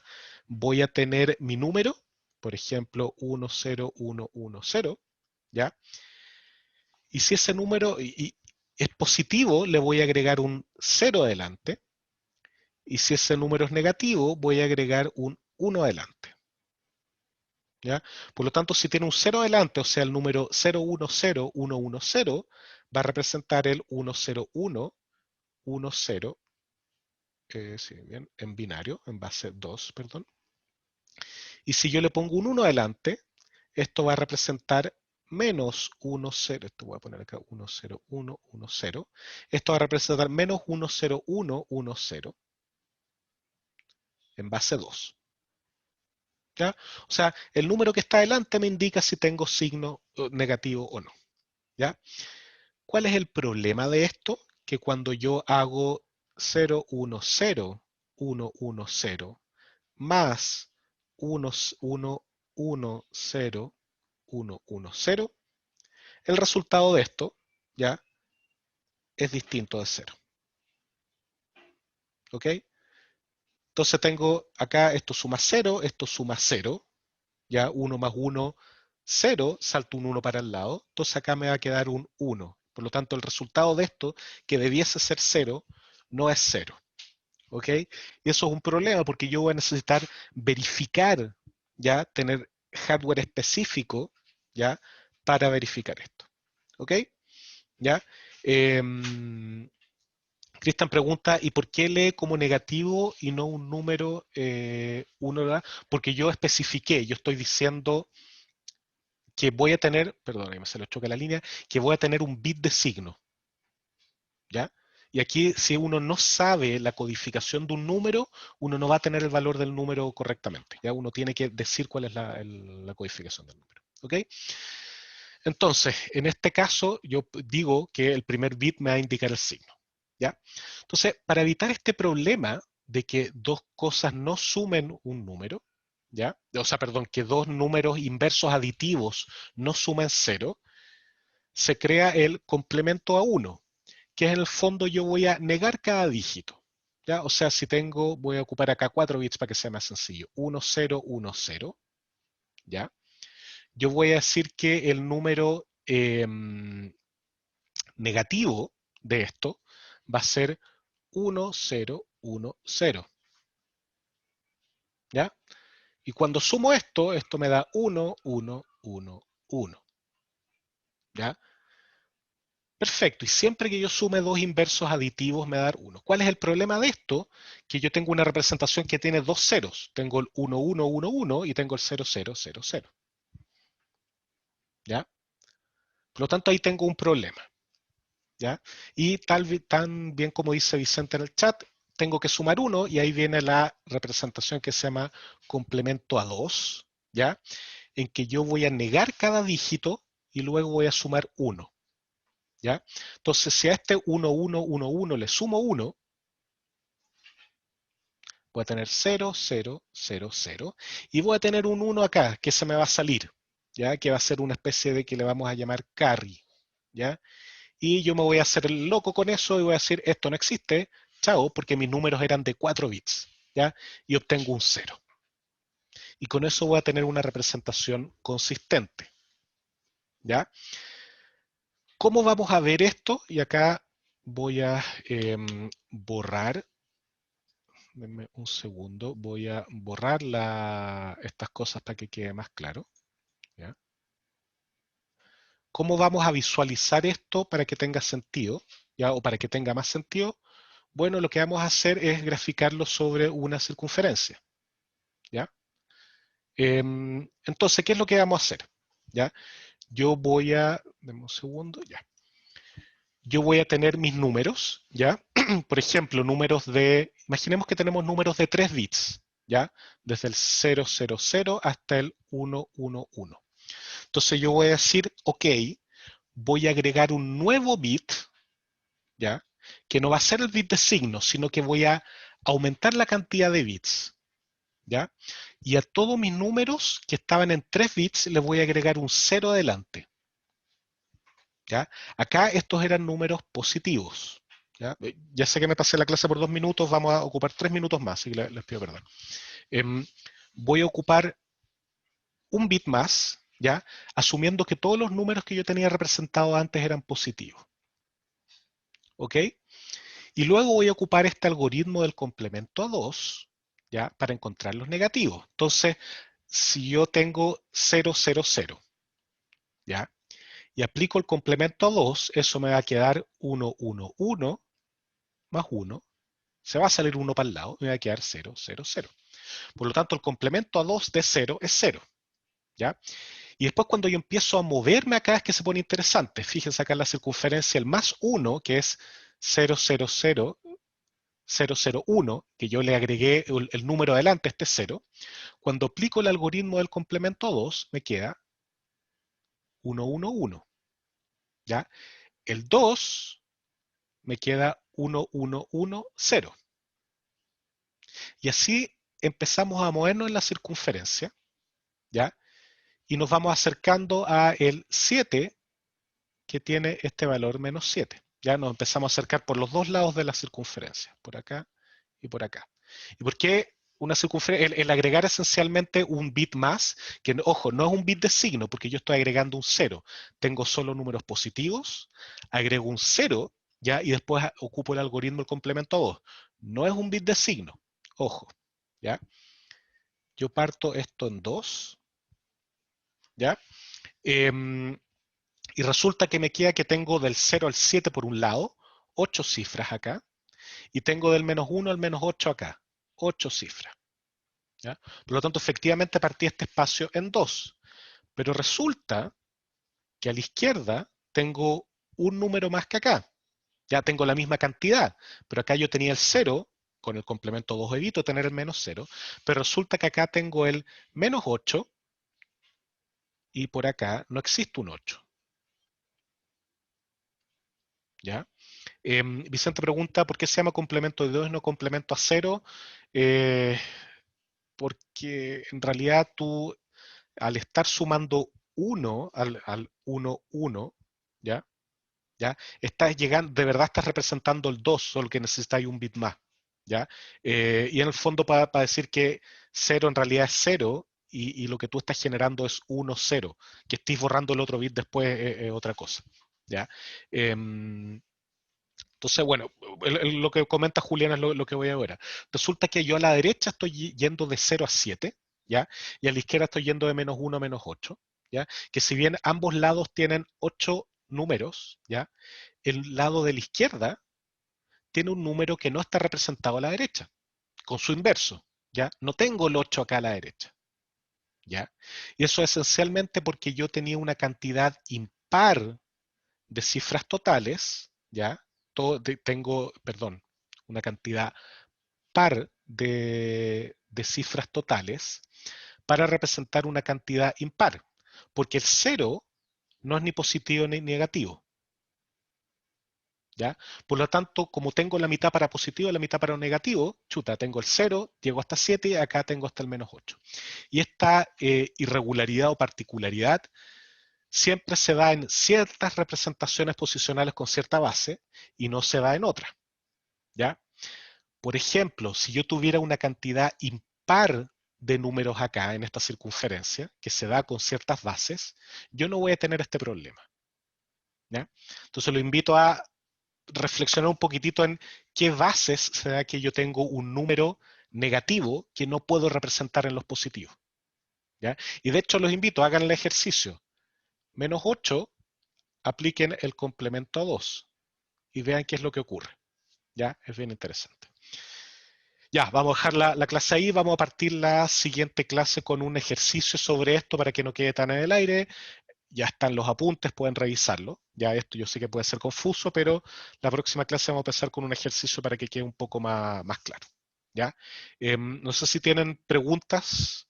voy a tener mi número, por ejemplo, 10110, ¿ya? Y si ese número es positivo, le voy a agregar un 0 adelante. Y si ese número es negativo, voy a agregar un 1 adelante. ¿Ya? Por lo tanto, si tiene un 0 adelante, o sea, el número 010110, va a representar el 10110, sí, bien, en binario, en base 2, perdón. Y si yo le pongo un 1 adelante, esto va a representar menos 10, esto voy a poner acá 10110, esto va a representar menos 10110 en base 2. ¿Ya? O sea, el número que está adelante me indica si tengo signo negativo o no. ¿Ya? ¿Cuál es el problema de esto? Que cuando yo hago 010110 más 110110, el resultado de esto, ¿ya? Es distinto de 0. ¿Ok? Entonces tengo acá, esto suma 0, esto suma 0, ¿ya? 1 más 1, 0, salto un 1 para el lado, entonces acá me va a quedar un 1. Por lo tanto, el resultado de esto, que debiese ser 0, no es 0. ¿Ok? Y eso es un problema porque yo voy a necesitar verificar, ¿ya? Tener hardware específico, ¿ya? Para verificar esto. ¿Ok? ¿Ya? Cristian pregunta, ¿y por qué lee como negativo y no un número 1? ¿Verdad? Porque yo especifiqué, yo estoy diciendo que voy a tener, perdón, me se lo choca la línea, que voy a tener un bit de signo. ¿Ya? Y aquí, si uno no sabe la codificación de un número, uno no va a tener el valor del número correctamente. ¿Ya? Uno tiene que decir cuál es la codificación del número. ¿Ok? Entonces, en este caso, yo digo que el primer bit me va a indicar el signo. ¿Ya? Entonces, para evitar este problema de que dos cosas no sumen un número, ¿ya? O sea, perdón, que dos números inversos aditivos no sumen 0, se crea el complemento a 1, que en el fondo yo voy a negar cada dígito. ¿Ya? O sea, si tengo, voy a ocupar acá 4 bits para que sea más sencillo. 1010, ¿ya? Yo voy a decir que el número negativo de esto va a ser 1010. ¿Ya? Y cuando sumo esto, esto me da 1111. ¿Ya? Perfecto, y siempre que yo sume dos inversos aditivos me va a dar 1. ¿Cuál es el problema de esto? Que yo tengo una representación que tiene dos ceros. Tengo el 1111 y tengo el 0000. ¿Ya? Por lo tanto, ahí tengo un problema. ¿Ya? Y tan bien como dice Vicente en el chat, tengo que sumar 1 y ahí viene la representación que se llama complemento a 2, ¿ya? En que yo voy a negar cada dígito y luego voy a sumar 1. ¿Ya? Entonces, si a este 1111 le sumo 1, voy a tener 0, 0, 0, 0, y voy a tener un 1 acá, que se me va a salir, ¿ya? Que va a ser una especie de que le vamos a llamar carry, ¿ya? Y yo me voy a hacer el loco con eso y voy a decir, esto no existe, chao, porque mis números eran de 4 bits, ¿ya? Y obtengo un 0. Y con eso voy a tener una representación consistente, ¿ya? ¿Cómo vamos a ver esto? Y acá voy a borrar, denme un segundo, voy a borrar estas cosas para que quede más claro. ¿Ya? ¿Cómo vamos a visualizar esto para que tenga sentido? ¿Ya? O para que tenga más sentido. Bueno, lo que vamos a hacer es graficarlo sobre una circunferencia. ¿Ya? Entonces, ¿qué es lo que vamos a hacer? ¿Ya? Yo voy a, denme un segundo, ya. Yo voy a tener mis números, ¿ya? Por ejemplo, números de, imaginemos que tenemos números de 3 bits, ¿ya? Desde el 000 hasta el 111. Entonces yo voy a decir, ok, voy a agregar un nuevo bit, ¿ya? Que no va a ser el bit de signo, sino que voy a aumentar la cantidad de bits, ¿ya? Y a todos mis números que estaban en 3 bits les voy a agregar un 0 adelante. ¿ya? Acá estos eran números positivos. ¿Ya? Ya sé que me pasé la clase por 2 minutos, vamos a ocupar 3 minutos más, así que les pido perdón. Voy a ocupar un bit más, ¿ya? Asumiendo que todos los números que yo tenía representados antes eran positivos. ¿Ok? Y luego voy a ocupar este algoritmo del complemento a 2, ¿ya? Para encontrar los negativos. Entonces, si yo tengo 0, 0, 0, ¿ya? Y aplico el complemento a 2, eso me va a quedar 1, 1, 1, más 1. Se va a salir 1 para el lado, me va a quedar 0, 0, 0. Por lo tanto, el complemento a 2 de 0 es 0, ¿ya? Y después cuando yo empiezo a moverme acá es que se pone interesante. Fíjense acá en la circunferencia, el más 1, que es 0, 0, 0, 0, 0, 1, que yo le agregué el número adelante, este 0. Cuando aplico el algoritmo del complemento 2, me queda 1, 1, 1. ¿Ya? El 2 me queda 1, 1, 1, 0. Y así empezamos a movernos en la circunferencia, ¿ya? Y nos vamos acercando a el 7, que tiene este valor menos 7. Ya nos empezamos a acercar por los dos lados de la circunferencia, por acá y por acá. ¿Y por qué una circunferencia? El agregar esencialmente un bit más, que ojo, no es un bit de signo, porque yo estoy agregando un 0. Tengo solo números positivos, agrego un 0, ¿ya? Y después ocupo el algoritmo del complemento 2. No es un bit de signo, ojo, ¿ya? Yo parto esto en 2, ¿ya? Y resulta que me queda que tengo del 0 al 7 por un lado, 8 cifras acá, y tengo del menos 1 al menos 8 acá, 8 cifras. ¿Ya? Por lo tanto, efectivamente partí este espacio en 2. Pero resulta que a la izquierda tengo un número más que acá. Ya tengo la misma cantidad, pero acá yo tenía el 0, con el complemento 2 evito tener el menos 0, pero resulta que acá tengo el menos 8 y por acá no existe un 8. ¿Ya? Vicente pregunta, ¿por qué se llama complemento de 2 y no complemento a 0? Porque en realidad tú, al estar sumando 1 al 1, 1, ¿ya? Estás llegando, de verdad estás representando el 2, solo que necesitáis un bit más, ¿ya? Y en el fondo para decir que 0 en realidad es 0 y lo que tú estás generando es 1, 0, que estés borrando el otro bit después es otra cosa, ¿ya? Entonces, bueno, lo que comenta Julián es lo que voy a ver. Resulta que yo a la derecha estoy yendo de 0 a 7, ¿ya? Y a la izquierda estoy yendo de menos 1 a menos 8, ¿ya? Que si bien ambos lados tienen 8 números, ¿ya? El lado de la izquierda tiene un número que no está representado a la derecha, con su inverso, ¿ya? No tengo el 8 acá a la derecha, ¿ya? Y eso esencialmente porque yo tenía una cantidad impar de cifras totales, ¿ya? Tengo, perdón, una cantidad par de cifras totales para representar una cantidad impar, porque el 0 no es ni positivo ni negativo, ¿ya? Por lo tanto, como tengo la mitad para positivo y la mitad para negativo, chuta, tengo el 0, llego hasta 7 y acá tengo hasta el menos 8. Y esta irregularidad o particularidad siempre se da en ciertas representaciones posicionales con cierta base y no se da en otras, ¿ya? Por ejemplo, si yo tuviera una cantidad impar de números acá en esta circunferencia, que se da con ciertas bases, yo no voy a tener este problema, ¿ya? Entonces lo invito a reflexionar un poquitito en qué bases se da que yo tengo un número negativo que no puedo representar en los positivos, ¿ya? Y de hecho los invito, hagan el ejercicio. Menos 8, apliquen el complemento a 2 y vean qué es lo que ocurre. ¿Ya? Es bien interesante. Ya, vamos a dejar la clase ahí, vamos a partir la siguiente clase con un ejercicio sobre esto para que no quede tan en el aire. Ya están los apuntes, pueden revisarlo. Ya esto yo sé que puede ser confuso, pero la próxima clase vamos a empezar con un ejercicio para que quede un poco más claro. ¿Ya? No sé si tienen preguntas.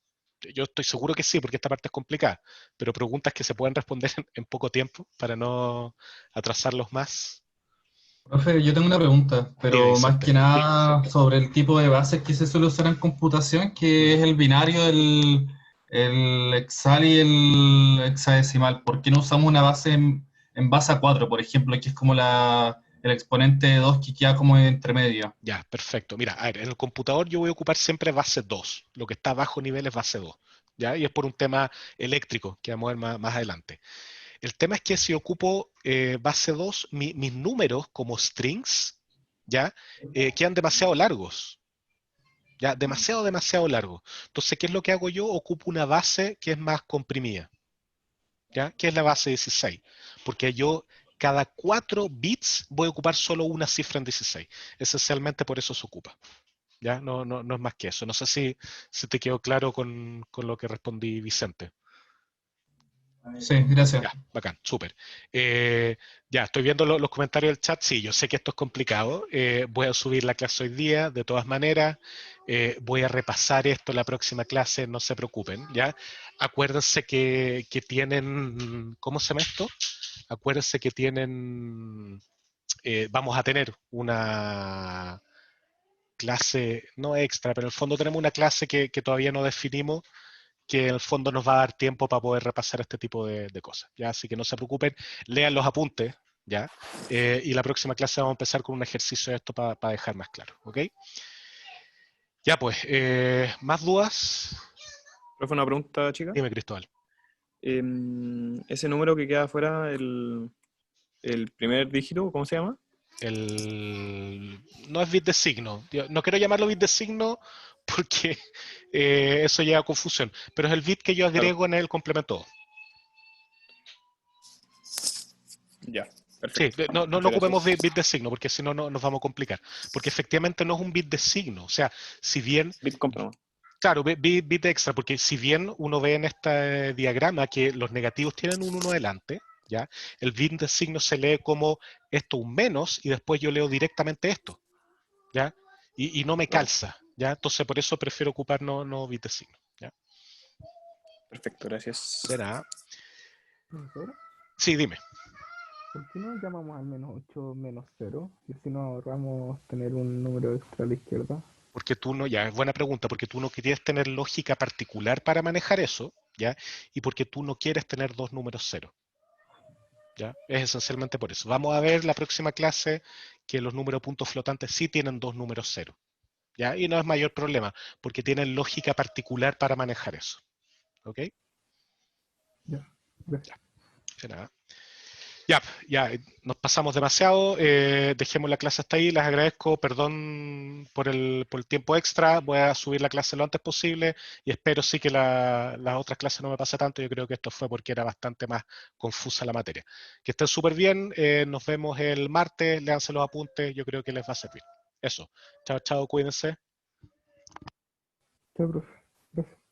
Yo estoy seguro que sí, porque esta parte es complicada, pero preguntas que se pueden responder en poco tiempo para no atrasarlos más. Profe, yo tengo una pregunta, pero más Vicente. que nada sobre el tipo de bases que se suele usar en computación, que es el binario, el hexal y el hexadecimal. ¿Por qué no usamos una base en base a 4, por ejemplo, que es como el exponente de 2 que queda como entre medio. Ya, perfecto. Mira, a ver, en el computador yo voy a ocupar siempre base 2. Lo que está a bajo nivel es base 2. ¿Ya? Y es por un tema eléctrico que vamos a ver más adelante. El tema es que si ocupo base 2, mis números como strings, ¿ya? Quedan demasiado largos. ¿Ya? Demasiado largos. Entonces, ¿qué es lo que hago yo? Ocupo una base que es más comprimida. ¿Ya? Que es la base 16. Porque yo cada 4 bits voy a ocupar solo una cifra en 16. Esencialmente por eso se ocupa. ¿Ya? No es más que eso. No sé si te quedó claro con lo que respondí, Vicente. Sí, gracias. Ya, bacán, súper. Ya, estoy viendo los comentarios del chat. Sí, yo sé que esto es complicado. Voy a subir la clase hoy día, de todas maneras. Voy a repasar esto en la próxima clase, no se preocupen, ¿ya? Acuérdense que tienen, ¿cómo se llama esto? Acuérdense que tienen, vamos a tener una clase, no extra, pero en el fondo tenemos una clase que todavía no definimos, que en el fondo nos va a dar tiempo para poder repasar este tipo de cosas, ¿ya? Así que no se preocupen, lean los apuntes, ¿ya? Y la próxima clase vamos a empezar con un ejercicio de esto para dejar más claro, ¿ok? Ya pues, ¿más dudas? Profe, una pregunta, chica. Dime, Cristóbal. Ese número que queda afuera, el primer dígito, ¿cómo se llama? No es bit de signo. No quiero llamarlo bit de signo porque eso lleva a confusión, pero es el bit que yo agrego en el complemento 2. Ya, Sí, perfecto. no Muchas ocupemos gracias. bit de signo porque si no nos vamos a complicar. Porque efectivamente no es un bit de signo. O sea, si bien, Bit completo. claro, bit extra, porque si bien uno ve en este diagrama que los negativos tienen un 1 delante, ¿ya? El bit de signo se lee como esto un menos y después yo leo directamente esto, ¿ya? Y no me Claro. calza, ¿ya? Entonces por eso prefiero ocupar no bit de signo, ¿ya? Perfecto, gracias. De nada. ¿Profesor? Sí, dime. ¿Por qué no llamamos al menos 8 menos 0? Y si no ahorramos tener un número extra a la izquierda. Porque tú no, ya, es buena pregunta, porque tú no quieres tener lógica particular para manejar eso, ¿ya? Y porque tú no quieres tener dos números cero, ¿ya? Es esencialmente por eso. Vamos a ver la próxima clase que los números puntos flotantes sí tienen dos números cero, ¿ya? Y no es mayor problema, porque tienen lógica particular para manejar eso, ¿ok? Ya, gracias. De nada. Ya, nos pasamos demasiado, dejemos la clase hasta ahí, les agradezco, perdón por el tiempo extra, voy a subir la clase lo antes posible y espero sí que las otras clases no me pase tanto, yo creo que esto fue porque era bastante más confusa la materia. Que estén súper bien, nos vemos el martes, léanse los apuntes, yo creo que les va a servir. Eso, chao, cuídense. Chao, profe. Gracias.